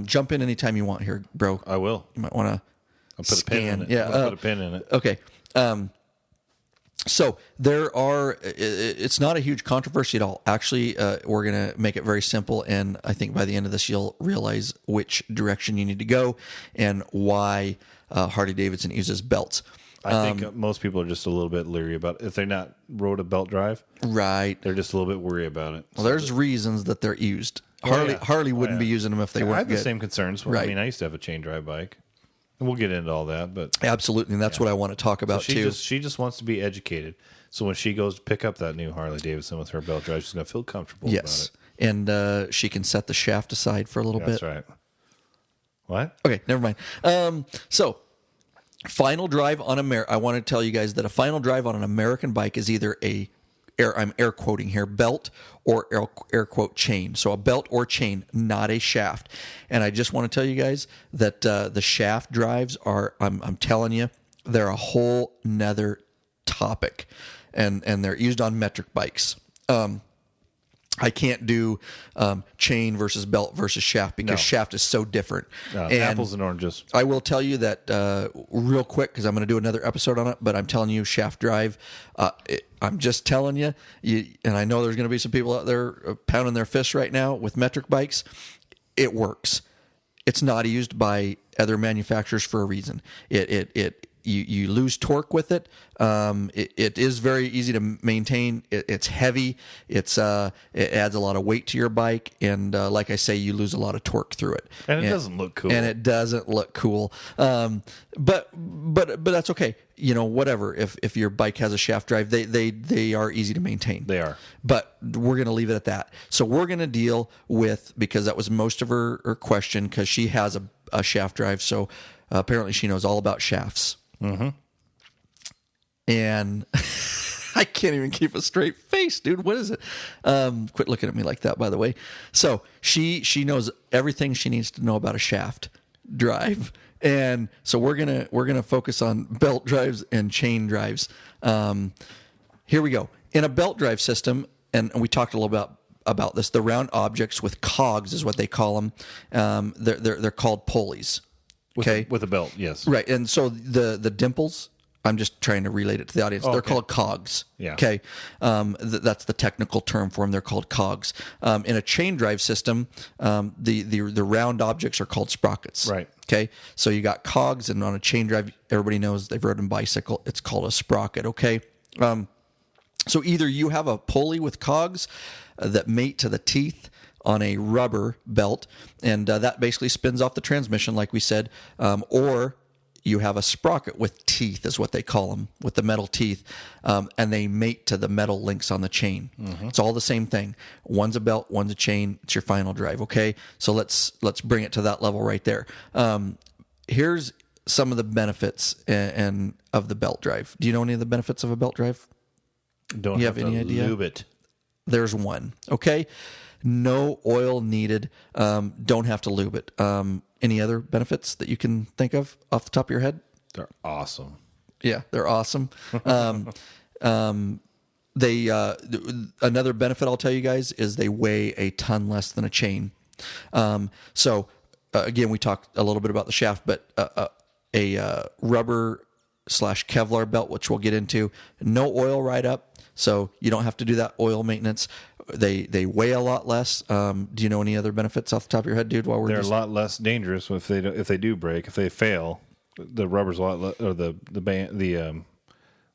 Jump in anytime you want here, bro. I will. You might want to put a pin in it. Yeah, I'll put a pin in it. Okay. So it's not a huge controversy at all. Actually, we're going to make it very simple, and I think by the end of this, you'll realize which direction you need to go and why Harley Davidson uses belts. I think most people are just a little bit leery about it. If they're not rode a belt drive. Right. They're just a little bit worried about it. Well, there's reasons that they're used. Harley wouldn't be using them if they weren't I have good. the same concerns. Right. I mean, I used to have a chain drive bike. And we'll get into all that, but Absolutely, and that's what I want to talk about too. She just wants to be educated. So when she goes to pick up that new Harley Davidson with her belt drive, she's going to feel comfortable Yes, about and she can set the shaft aside for a little it. bit. That's right. What? Okay, never mind. So, final drive on I want to tell you guys that a final drive on an American bike is either I'm air quoting here, belt or air quote chain. So a belt or chain, not a shaft. And I just want to tell you guys that the shaft drives are, I'm telling you, they're a whole nother topic. And they're used on metric bikes. I can't do chain versus belt versus shaft because shaft is so different. And apples and oranges. I will tell you that real quick because I'm going to do another episode on it, but I'm telling you shaft drive, I'm just telling you, and I know there's going to be some people out there pounding their fists right now with metric bikes. It works. It's not used by other manufacturers for a reason. You lose torque with it. It is very easy to maintain. It's heavy. It adds a lot of weight to your bike, and like I say, you lose a lot of torque through it. And it doesn't look cool. And it doesn't look cool. But that's okay. You know, whatever. If your bike has a shaft drive, they are easy to maintain. They are. But we're going to leave it at that. So we're going to deal with, because that was most of her question, because she has a shaft drive. So apparently she knows all about shafts. Mm-hmm. And I can't even keep a straight face, dude. What is it? Quit looking at me like that, by the way. So she knows everything she needs to know about a shaft drive. And so we're gonna focus on belt drives and chain drives. Here we go. In a belt drive system, and we talked a little about this. The round objects with cogs is what they call them. They're called pulleys. Okay, with a belt, yes. Right, and so the dimples. I'm just trying to relate it to the audience. They're called cogs. Yeah. Okay, that's the technical term for them. They're called cogs. In a chain drive system, the round objects are called sprockets. Right. Okay, so you got cogs, and on a chain drive, everybody knows they've ridden a bicycle. It's called a sprocket. Okay, so either you have a pulley with cogs that mate to the teeth on a rubber belt, and that basically spins off the transmission, like we said, or you have a sprocket with teeth, is what they call them, with the metal teeth, and they mate to the metal links on the chain. Mm-hmm. It's all the same thing. One's a belt, one's a chain. It's your final drive. Okay, so let's bring it to that level right there. Here's some of the benefits and of the belt drive. Do you know any of the benefits of a belt drive? Don't you have any to idea? lube it. There's one. Okay. No oil needed. Don't have to lube it. Any other benefits that you can think of off the top of your head? They're awesome. Yeah, they're awesome. Another benefit I'll tell you guys is they weigh a ton less than a chain. So again, we talked a little bit about the shaft, but a rubber / Kevlar belt, which we'll get into, no oil ride up. So you don't have to do that oil maintenance. They weigh a lot less. Do you know any other benefits off the top of your head, dude? While They're a lot less dangerous if they do break. If they fail, the rubber's a lot or the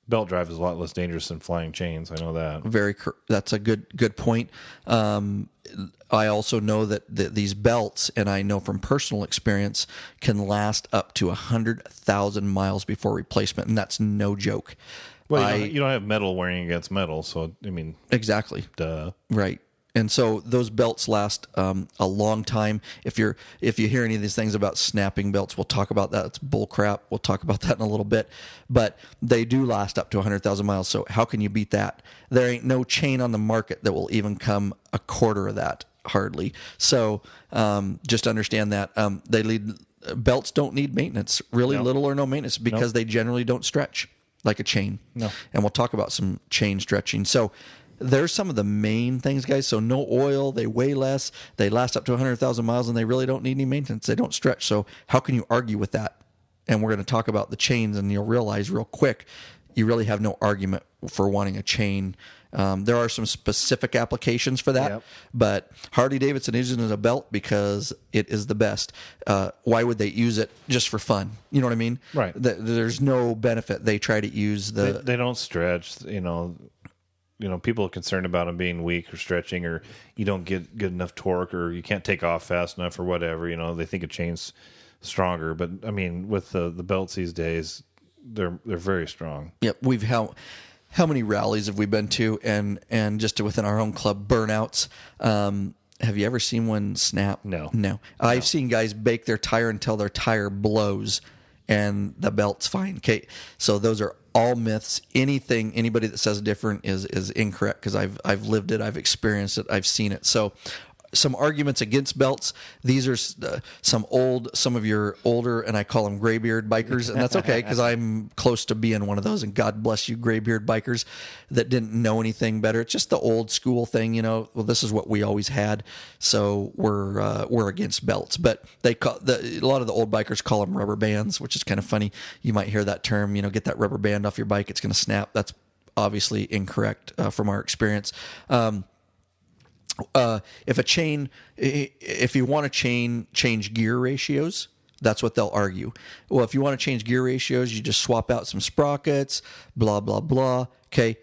belt drive is a lot less dangerous than flying chains. I know that. That's a good point. I also know that these belts, and I know from personal experience, can last up to 100,000 miles before replacement, and that's no joke. Well, you don't have metal wearing against metal, so I mean, exactly. Duh. Right. And so those belts last a long time. If you hear any of these things about snapping belts, we'll talk about that. It's bull crap. We'll talk about that in a little bit. But they do last up to 100,000 miles. So how can you beat that? There ain't no chain on the market that will even come a quarter of that, hardly. So just understand that belts don't need maintenance, really little or no maintenance, because they generally don't stretch like a chain. No. And we'll talk about some chain stretching. So there's some of the main things, guys. So no oil, they weigh less, they last up to 100,000 miles, and they really don't need any maintenance. They don't stretch. So how can you argue with that? And we're going to talk about the chains, and you'll realize real quick, you really have no argument for wanting a chain. There are some specific applications for that, Yep. but Harley Davidson isn't a belt because it is the best. Why would they use it just for fun? You know what I mean? Right. There's no benefit. They try to use They don't stretch. People are concerned about them being weak or stretching, or you don't get good enough torque, or you can't take off fast enough, or whatever. They think a chain's stronger, but I mean, with the belts these days, they're very strong. Yep. How many rallies have we been to, and just within our own club, burnouts? Have you ever seen one snap? No. I've seen guys bake their tire until their tire blows, and the belt's fine. Okay, so those are all myths. Anybody that says different is incorrect, because I've lived it, I've experienced it, I've seen it. So, some arguments against belts. These are some of your older, and I call them graybeard bikers, and that's okay, because I'm close to being one of those, and God bless you graybeard bikers that didn't know anything better. It's just the old school thing, well, this is what we always had, so we're against belts. But a lot of the old bikers call them rubber bands, which is kind of funny. You might hear that term, get that rubber band off your bike, it's going to snap. That's obviously incorrect from our experience. If you want to change gear ratios, that's what they'll argue. Well, if you want to change gear ratios, you just swap out some sprockets, blah, blah, blah. Okay.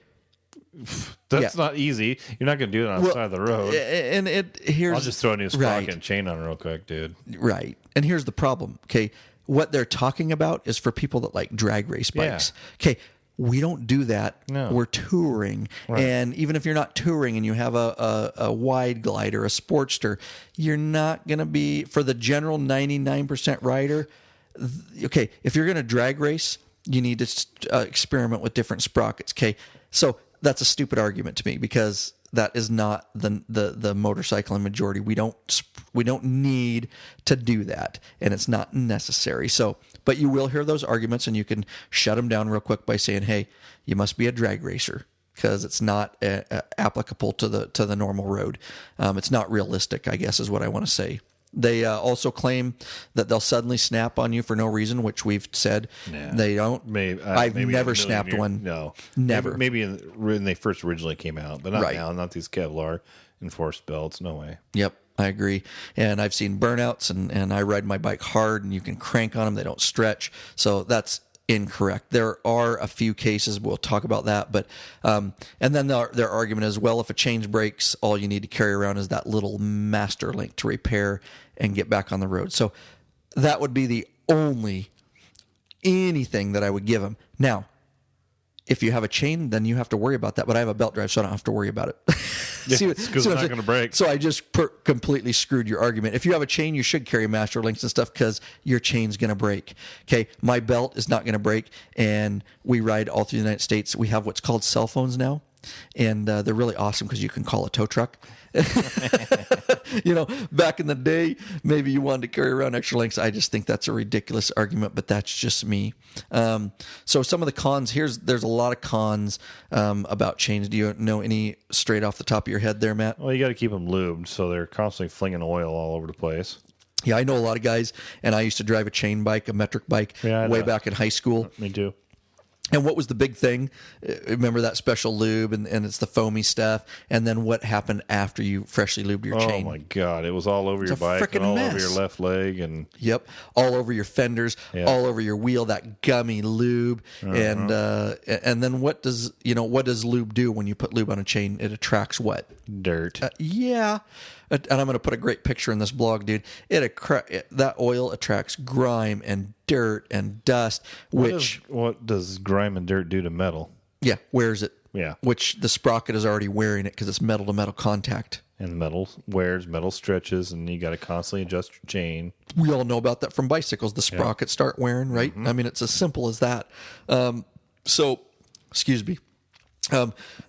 That's not easy. You're not going to do it on the side of the road. And I'll just throw a new sprocket and chain on real quick, dude. Right. And here's the problem. Okay. What they're talking about is for people that like drag race bikes. Yeah. Okay. We don't do that. No. We're touring. Right. And even if you're not touring and you have a wide glide or a Sportster, you're not going to be, for the general 99% rider, okay, if you're going to drag race, you need to experiment with different sprockets. Okay, so that's a stupid argument to me, because that is not the motorcycling majority. We don't need to do that, and it's not necessary. So, but you will hear those arguments, and you can shut them down real quick by saying, "Hey, you must be a drag racer," because it's not applicable to the normal road. It's not realistic, I guess, is what I want to say. They also claim that they'll suddenly snap on you for no reason, which we've said they don't. I've never snapped one. No, never. Maybe when they first originally came out, but not now. Not these Kevlar enforced belts. No way. Yep, I agree. And I've seen burnouts, and I ride my bike hard, and you can crank on them. They don't stretch. So that's incorrect. There are a few cases, we'll talk about that, but and then their argument is, well, if a chain breaks, all you need to carry around is that little master link to repair and get back on the road. So that would be the only anything that I would give them. Now, if you have a chain, then you have to worry about that, but I have a belt drive, so I don't have to worry about it. Because it's not going to break. So I just completely screwed your argument. If you have a chain, you should carry master links and stuff, because your chain's going to break. Okay, my belt is not going to break, and we ride all through the United States. We have what's called cell phones now, and they're really awesome because you can call a tow truck. Back in the day, maybe you wanted to carry around extra links. I just think that's a ridiculous argument, but that's just me. So some of the cons, there's a lot of cons about chains. Do you know any straight off the top of your head there, Matt? Well, you got to keep them lubed, so they're constantly flinging oil all over the place. Yeah, I know a lot of guys, and I used to drive a chain bike, a metric bike, way back in high school. Me too. And what was the big thing? Remember that special lube, and it's the foamy stuff. And then what happened after you freshly lubed your chain? Oh my God! It was all over your bike, and all over your left leg, and all over your fenders, all over your wheel. That gummy lube, and then what does lube do when you put lube on a chain? It attracts what? Dirt. And I'm going to put a great picture in this blog, dude. That oil attracts grime and dirt and dust. What does grime and dirt do to metal? Yeah, wears it. Yeah. Which the sprocket is already wearing it because it's metal to metal contact. And metal wears, metal stretches, and you got to constantly adjust your chain. We all know about that from bicycles. The sprockets start wearing, right? Mm-hmm. I mean, it's as simple as that. Excuse me.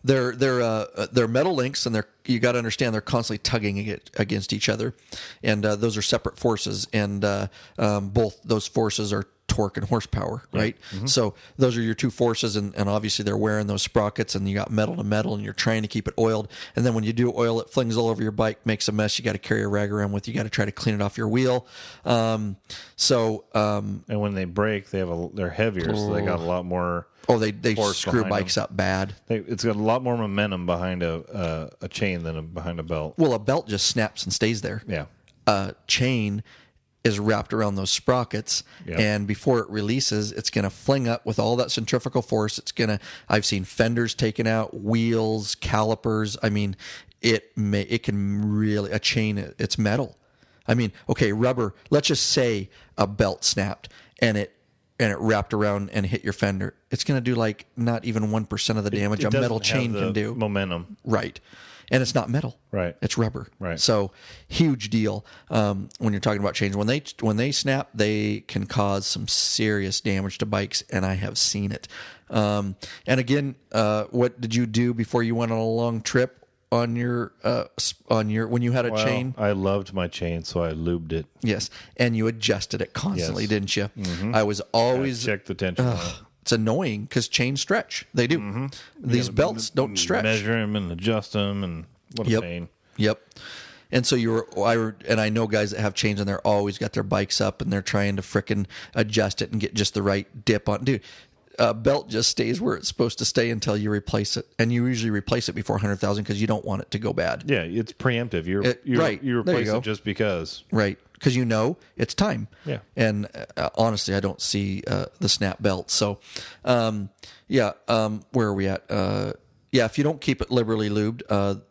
They're metal links, and you got to understand they're constantly tugging against each other, and those are separate forces, and both those forces are torque and horsepower, right? So those are your two forces, and obviously they're wearing those sprockets, and you got metal to metal, and you're trying to keep it oiled. And then when you do oil, it flings all over your bike, makes a mess. You got to carry a rag around with you. Got to try to clean it off your wheel. And when they break, they're heavier, so they got a lot more. Oh, they screw bikes them. up bad. It's got a lot more momentum behind a chain than behind a belt. Well, a belt just snaps and stays there. Yeah. A chain is wrapped around those sprockets, and before it releases, it's going to fling up with all that centrifugal force. I've seen fenders taken out, wheels, calipers. I mean, it can really, a chain, it's metal. I mean, okay, rubber, let's just say a belt snapped and it wrapped around and hit your fender. It's going to do like not even 1% of the damage a metal chain can do. Momentum. Right. And it's not metal. Right. It's rubber. Right. So huge deal when you're talking about chains. When they snap, they can cause some serious damage to bikes, and I have seen it. And again, what did you do before you went on a long trip on your when you had a chain? I loved my chain, so I lubed it. Yes, and you adjusted it constantly, didn't you? Mm-hmm. I was always check the tension. On it. It's annoying because chains stretch. They do. Mm-hmm. These belts don't stretch. Measure them and adjust them, and what a pain. Yep. And so I know guys that have chains and they're always got their bikes up and they're trying to frickin' adjust it and get just the right dip on. Dude, a belt just stays where it's supposed to stay until you replace it, and you usually replace it before 100,000 because you don't want it to go bad. Yeah, it's preemptive. You replace it just because. Right. Because it's time. Yeah. And honestly, I don't see the snap belt. So, where are we at? If you don't keep it liberally lubed,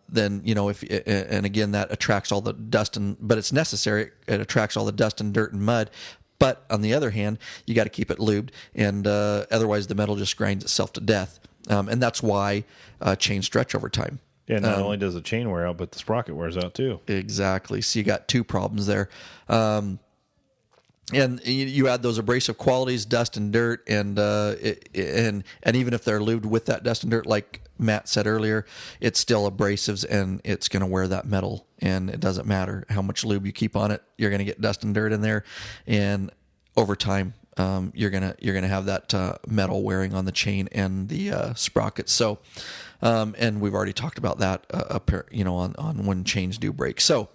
then and again that attracts all the dust but it's necessary. It attracts all the dust and dirt and mud. But on the other hand, you got to keep it lubed, and otherwise the metal just grinds itself to death. And that's why chains stretch over time. Yeah, not only does the chain wear out, but the sprocket wears out too. Exactly. So you got two problems there. And you add those abrasive qualities, dust and dirt, and even if they're lubed with that dust and dirt, like Matt said earlier, it's still abrasives and it's going to wear that metal. And it doesn't matter how much lube you keep on it, you're going to get dust and dirt in there, and over time, you're gonna have that metal wearing on the chain and the sprockets. So, and we've already talked about that on when chains do break. So,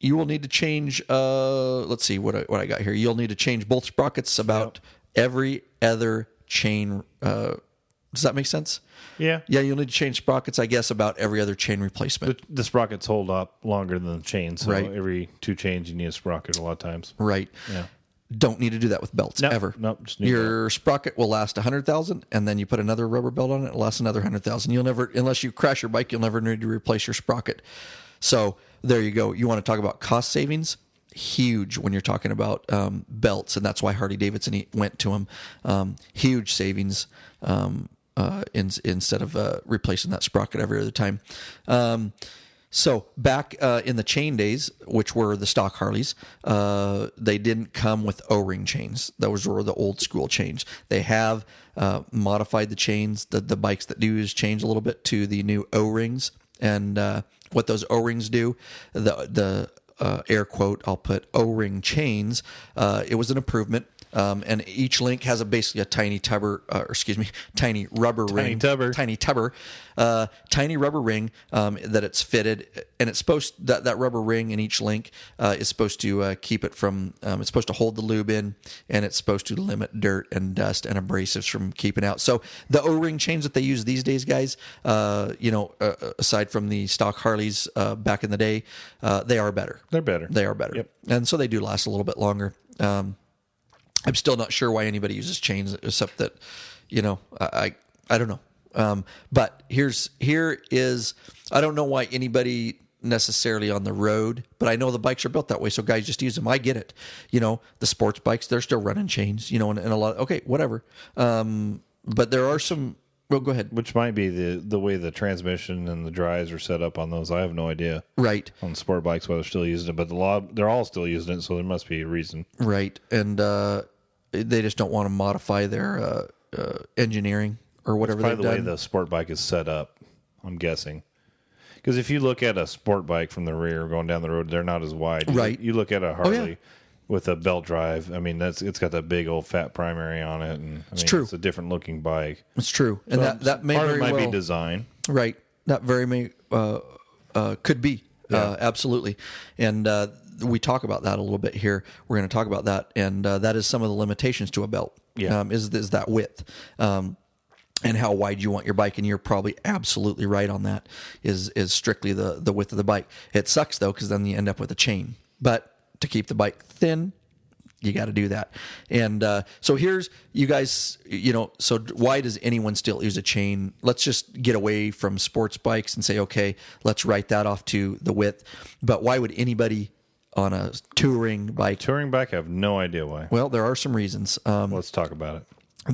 you will need to change. Let's see what I got here. You'll need to change both sprockets about every other chain. Does that make sense? Yeah. Yeah, you'll need to change sprockets, I guess, about every other chain replacement. The sprockets hold up longer than the chains, so right. Every 2 chains you need a sprocket a lot of times. Right. Yeah. Don't need to do that with belts ever. Nope. Your sprocket will last 100,000, and then you put another rubber belt on it, it'll last another 100,000. You'll never, unless you crash your bike, you'll never need to replace your sprocket. So there you go. You want to talk about cost savings? Huge when you're talking about belts, and that's why Harley Davidson went to them. Huge savings instead of replacing that sprocket every other time. So back in the chain days, which were the stock Harleys, they didn't come with O-ring chains. Those were the old school chains. They have modified the chains. The bikes that do is change a little bit to the new O-rings. And what those O-rings do, the air quote, I'll put O-ring chains, it was an improvement. And each link has basically a tiny rubber ring, tiny rubber ring that it's fitted, and it's supposed that rubber ring in each link is supposed to keep it from. It's supposed to hold the lube in, and it's supposed to limit dirt and dust and abrasives from keeping out. So the O-ring chains that they use these days, guys, aside from the stock Harleys back in the day, they are better. They're better. They are better. Yep. And so they do last a little bit longer. I'm still not sure why anybody uses chains, except that, I don't know. But here is, I don't know why anybody necessarily on the road, but I know the bikes are built that way. So guys just use them. I get it. The sports bikes, they're still running chains, and a lot. Okay, whatever. But there are some. Well, go ahead. Which might be the way the transmission and the drives are set up on those. I have no idea. Right. On sport bikes, whether they're still using it, but they're all still using it, so there must be a reason. Right. And they just don't want to modify their engineering or whatever they've done. By the way the sport bike is set up, I'm guessing. Because if you look at a sport bike from the rear going down the road, they're not as wide. Right. You look at a Harley, with a belt drive. I mean, it's got that big old fat primary on it, and It's true. It's a different looking bike. It's true, and So that may part of very it might well be design. right. That very may could be absolutely, and we talk about that a little bit here. We're going to talk about that, and that is some of the limitations to a belt. Yeah. Is that width. And how wide you want your bike, and you're probably absolutely right on that. Is strictly the width of the bike. It sucks though, because then you end up with a chain. But to keep the bike thin, you got to do that. And so here's you guys. So why does anyone still use a chain? Let's just get away from sports bikes and say, okay, let's write that off to the width. But why would anybody on a touring bike? Touring bike, I have no idea why. Well, there are some reasons. Let's talk about it.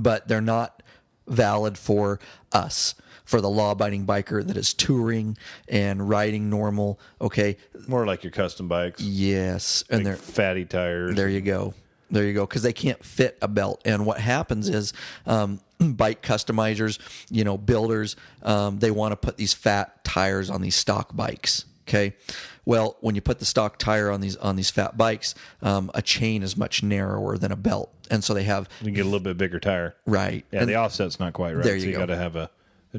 But they're not valid for us, for the law-abiding biker that is touring and riding normal. Okay, More like your custom bikes. yes, and Big they're fatty tires. there. You go, because they can't fit a belt. And what happens is, bike customizers, builders, they want to put these fat tires on these stock bikes. Okay, well, when you put the stock tire on these fat bikes, a chain is much narrower than a belt, and so they have You get a little bit bigger tire. right. Yeah, And- the offset's not quite right. There so you you go. got to have a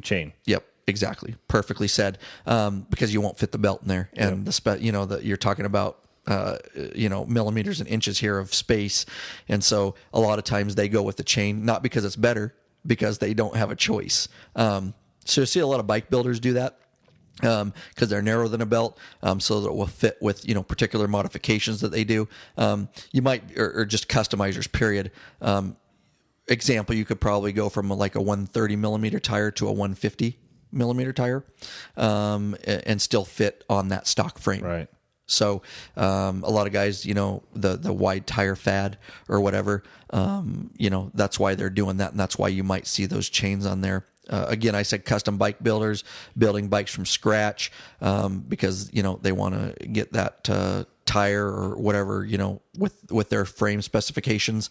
chain. Yep, exactly, perfectly said. Because you won't fit the belt in there, and that you're talking about. Millimeters and inches here of space, and so a lot of times they go with the chain, not because it's better, because they don't have a choice. So you see a lot of bike builders do that. Because they're narrower than a belt, so that it will fit with particular modifications that they do. You might or just customizers. Period. Example: you could probably go from like a 130 millimeter tire to a 150 millimeter tire, and still fit on that stock frame. Right. So a lot of guys, the wide tire fad or whatever, that's why they're doing that, and that's why you might see those chains on there. Again, I said custom bike builders building bikes from scratch, because they want to get that tire or whatever with their frame specifications.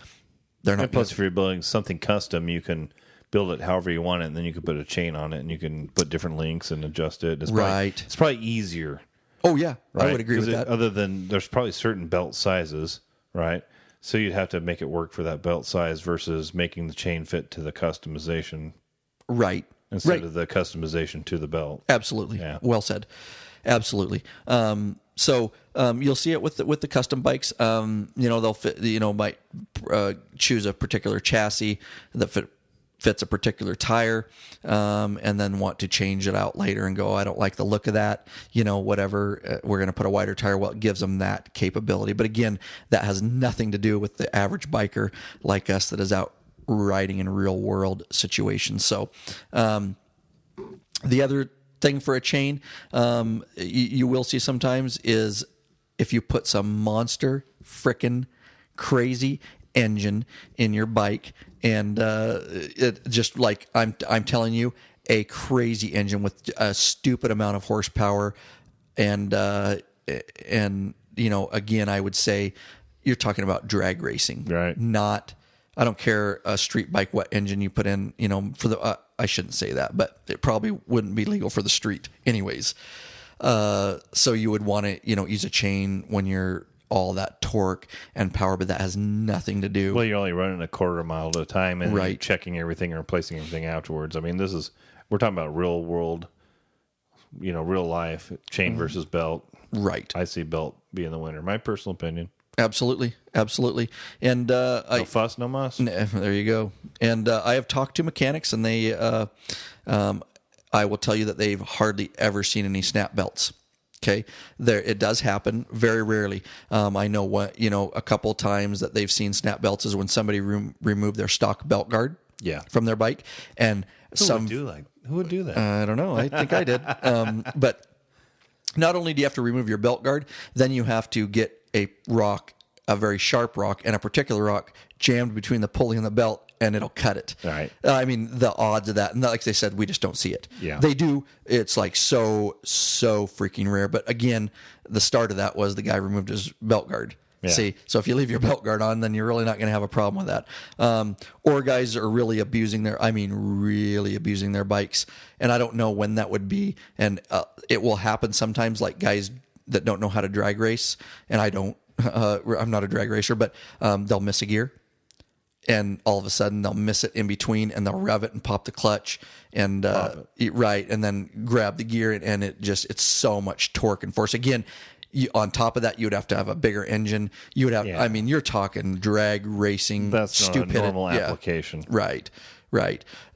They're not. And plus, if you're building something custom, you can build it however you want it, and then you can put a chain on it, and you can put different links and adjust it. It's Right. It's probably easier. Oh yeah, Right? I would agree with 'Cause that. Other than there's probably certain belt sizes, right? So you'd have to make it work for that belt size versus making the chain fit to the customization Right. instead Right. of the customization to the belt. Absolutely. Yeah. Well said. Absolutely. So you'll see it with the custom bikes. They'll fit. Might choose a particular chassis that fits a particular tire, and then want to change it out later and go, I don't like the look of that. Whatever. We're going to put a wider tire. Well, it gives them that capability. But again, that has nothing to do with the average biker like us that is out riding in real world situations. So the other thing for a chain, you will see sometimes is if you put some monster frickin' crazy engine in your bike, and it just like I'm telling you, a crazy engine with a stupid amount of horsepower, and again, I would say you're talking about drag racing, Right. Not, I don't care a street bike what engine you put in, for the I shouldn't say that, but it probably wouldn't be legal for the street anyways. So you would want to, use a chain when you're all that torque and power, but that has nothing to do. Well, you're only running a quarter mile at a time and Right. checking everything and replacing everything afterwards. I mean, we're talking about real world, real life chain versus belt. Right. I see belt being the winner. My personal opinion. Absolutely. And No fuss, no muss. there you go. And I have talked to mechanics, and they, I will tell you that they've hardly ever seen any snap belts. Okay, it does happen very rarely. I know a couple of times that they've seen snap belts is when somebody removed their stock belt guard, Yeah. from their bike, and Who would do that? I don't know. I think I did. But not only do you have to remove your belt guard, then you have to get a very sharp rock, and a particular rock jammed between the pulley and the belt, and it'll cut it. Right. I mean, the odds of that, and like they said, we just don't see it. Yeah. They do. It's like so freaking rare. But again, the start of that was the guy removed his belt guard. Yeah. See, so if you leave your belt guard on, then you're really not going to have a problem with that. Or guys are really abusing their bikes. And I don't know when that would be. And it will happen sometimes, like guys that don't know how to drag race. And I don't I'm not a drag racer, but they'll miss a gear. And all of a sudden they'll miss it in between, and they'll rev it and pop the clutch, and right, and then grab the gear, and it's so much torque and force. Again, on top of that, you would have to have a bigger engine. You would have, I mean, you're talking drag racing. That's not a normal application. Right.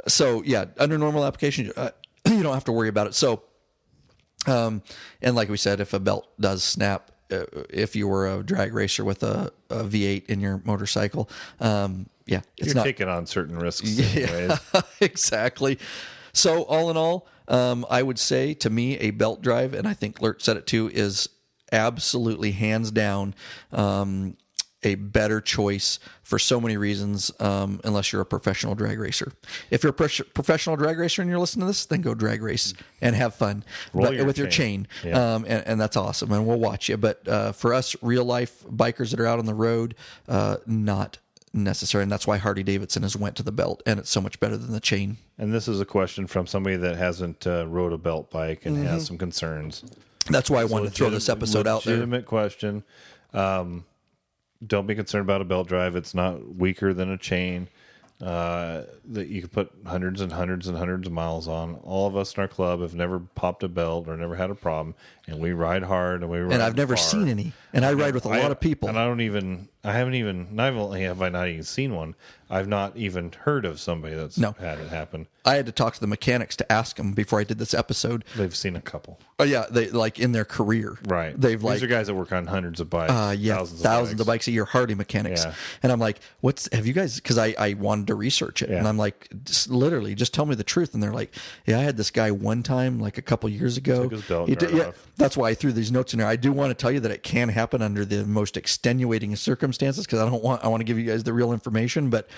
So yeah, under normal application, you don't have to worry about it. So, and like we said, if a belt does snap, if you were a drag racer with a V8 in your motorcycle, you're taking on certain risks. Yeah, exactly. So all in all, I would say, to me, a belt drive, and I think Lert said it too, is absolutely hands down a better choice for so many reasons, unless you're a professional drag racer. If you're a professional drag racer and you're listening to this, then go drag race and have fun with your chain. Yeah. And that's awesome, and we'll watch you. But for us real life bikers that are out on the road, not necessary, and that's why Harley Davidson has went to the belt, and it's so much better than the chain. And this is a question from somebody that hasn't rode a belt bike and has some concerns. That's why I wanted to throw this episode out there. Legitimate question. Don't be concerned about a belt drive. It's not weaker than a chain. That you can put hundreds and hundreds and hundreds of miles on. All of us in our club have never popped a belt or never had a problem, and we ride hard and we ride. And I've never far. seen any. And I ride with a lot of people. And I haven't even. Not only have I not even seen one, I've not even heard of somebody that's had it happen. I had to talk to the mechanics to ask them before I did this episode. They've seen a couple. Oh yeah, they like in their career, right? They've These are guys that work on hundreds of bikes, thousands of bikes a year, Harley mechanics. Yeah. And I'm like, have you guys? Because I wanted to research it, and I'm like, literally, just tell me the truth. And they're like, yeah, I had this guy one time, like a couple years ago. Took his belt off. That's why I threw these notes in there. I do want to tell you that it can happen under the most extenuating circumstances, because I want to give you guys the real information, but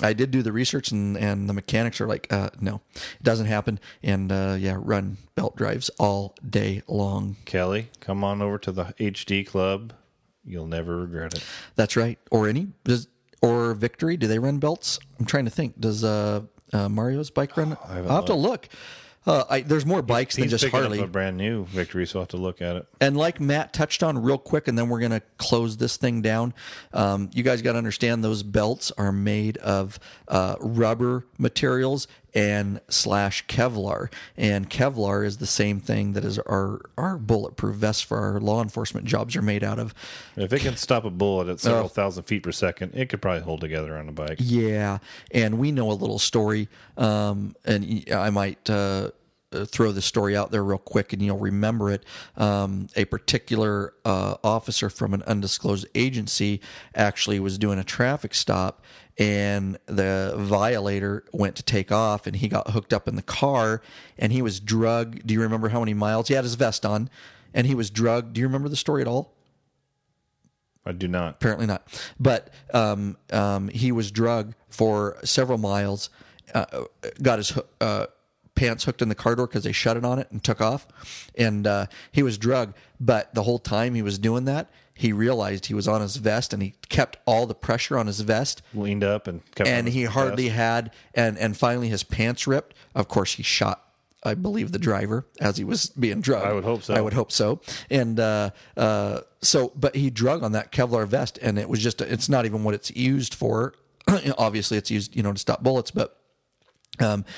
I did do the research, and the mechanics are like, no, it doesn't happen. And run belt drives all day long. Kelly, come on over to the HD Club. You'll never regret it. That's right. Or Victory, do they run belts? I'm trying to think. Does Mario's bike run? I'll have to look. There's more bikes than just Harley. Up a brand new Victory, so I'll have to look at it. And like Matt touched on real quick, and then we're going to close this thing down. You guys got to understand those belts are made of rubber materials and /Kevlar. And Kevlar is the same thing that is our bulletproof vests for our law enforcement jobs are made out of. If it can stop a bullet at several thousand feet per second, it could probably hold together on a bike. Yeah. And we know a little story, and I might throw this story out there real quick, and you'll remember it. A particular officer from an undisclosed agency actually was doing a traffic stop, and the violator went to take off, and he got hooked up in the car, and he was drugged. Do you remember how many miles? He had his vest on, and he was drugged. Do you remember the story at all? I do not. Apparently not. But he was drugged for several miles, got his pants hooked in the car door because they shut it on it and took off. And he was drugged. But the whole time he was doing that, he realized he was on his vest, and he kept all the pressure on his vest. Leaned up and kept and he hardly had, and finally his pants ripped. Of course, he shot, I believe, the driver as he was being drugged. I would hope so. And but he drug on that Kevlar vest, and it was it's not even what it's used for. Obviously, it's used, to stop bullets, but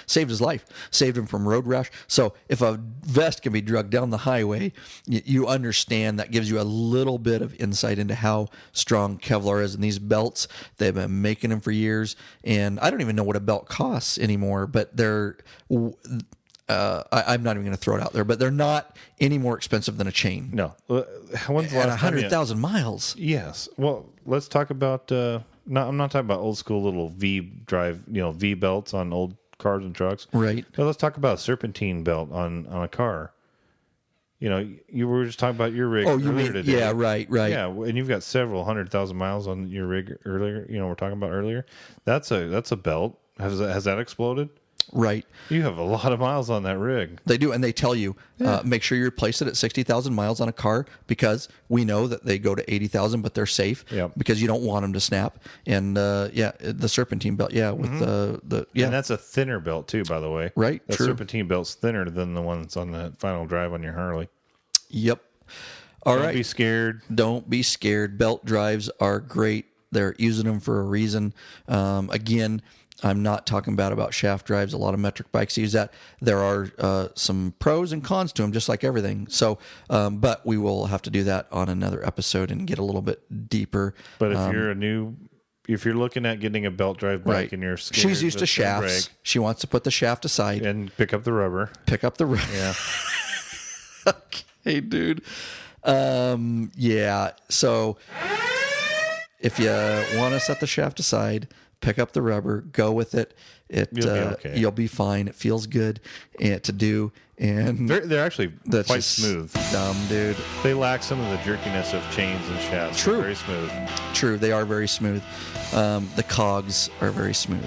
saved his life, saved him from road rash. So if a vest can be drugged down the highway, you understand that gives you a little bit of insight into how strong Kevlar is. And these belts, they've been making them for years. And I don't even know what a belt costs anymore, but they're, I'm not even going to throw it out there, but they're not any more expensive than a chain. No. When's the At last time 100,000 miles. Yes. Well, let's talk about, I'm not talking about old school little V drive, V belts on old cars and trucks. Right. So let's talk about a serpentine belt on a car. You were just talking about your rig earlier today. Yeah, right. Yeah, and you've got several 100,000 miles on your rig earlier. We're talking about earlier. That's a belt. Has that exploded? Right. You have a lot of miles on that rig. They do, and they tell you, make sure you replace it at 60,000 miles on a car, because we know that they go to 80,000, but they're safe. Yep. Because you don't want them to snap. And the serpentine belt, with the And that's a thinner belt too, by the way. Right. The True. serpentine belt's thinner than the one that's on the final drive on your Harley. Yep. All Don't right. be scared. Don't be scared. Belt drives are great. They're using them for a reason. Again, I'm not talking about shaft drives. A lot of metric bikes use that. There are some pros and cons to them, just like everything. So, but we will have to do that on another episode and get a little bit deeper. But if you're looking at getting a belt drive bike Right. and you're scared, She's used to that's gonna shafts. break, She wants to put the shaft aside. and pick up the rubber. Pick up the Yeah. Okay, dude. Yeah. So if you want to set the shaft aside, pick up the rubber, go with it. You'll be okay. You'll be fine. It feels good to do. And They're actually that's quite just smooth. dumb, dude. They lack some of the jerkiness of chains and shafts. True. They're very smooth. True. They are very smooth. The cogs are very smooth.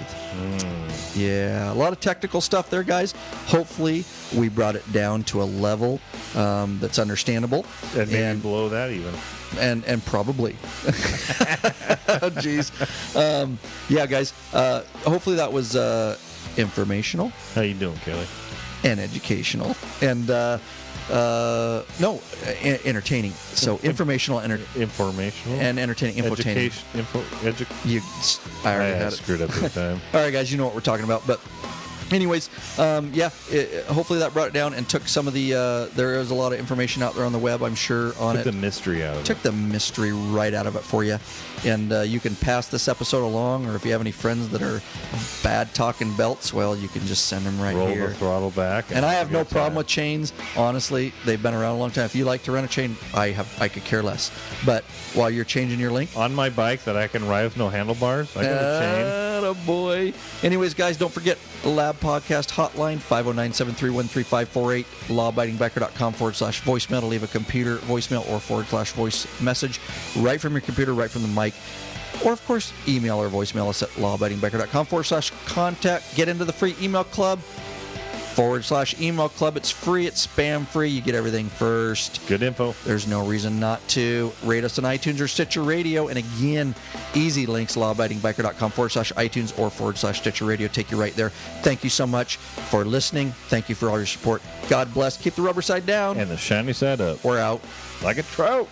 Yeah. A lot of technical stuff there, guys. Hopefully we brought it down to a level that's understandable. And maybe below that even. And probably. Oh, jeez. Yeah, guys. Hopefully that was informational How you doing, Kelly? and educational and entertaining. So informational, Informational and entertaining, infotaining. I already had it. screwed up this time. All right, guys, you know what we're talking about. But anyways, hopefully that brought it down and took some of the, there is a lot of information out there on the web, I'm sure, on Took it. the mystery out of it. Took the mystery right out of it for you. And you can pass this episode along, or if you have any friends that are bad talking belts, well, you can just send them right Roll here. the throttle back. And I have no forget problem that. with chains. Honestly, they've been around a long time. If you like to rent a chain, I could care less. But while you're changing your link, On my bike that I can ride with no handlebars, I got a chain. boy. Anyways, guys, don't forget the Lab Podcast hotline, 509-731-3548, lawabidingbiker.com/voicemail to leave a computer voicemail or /voice message right from your computer, right from the mic. Or, of course, email or voicemail us at lawabidingbiker.com/contact. Get into the free email club, /email club. It's free. It's spam free. You get everything first. Good info. There's no reason not to. Rate us on iTunes or Stitcher Radio. And again, easy links, lawabidingbiker.com/iTunes or /Stitcher Radio. Take you right there. Thank you so much for listening. Thank you for all your support. God bless. Keep the rubber side down. And the shiny side up. We're out. Like a trout.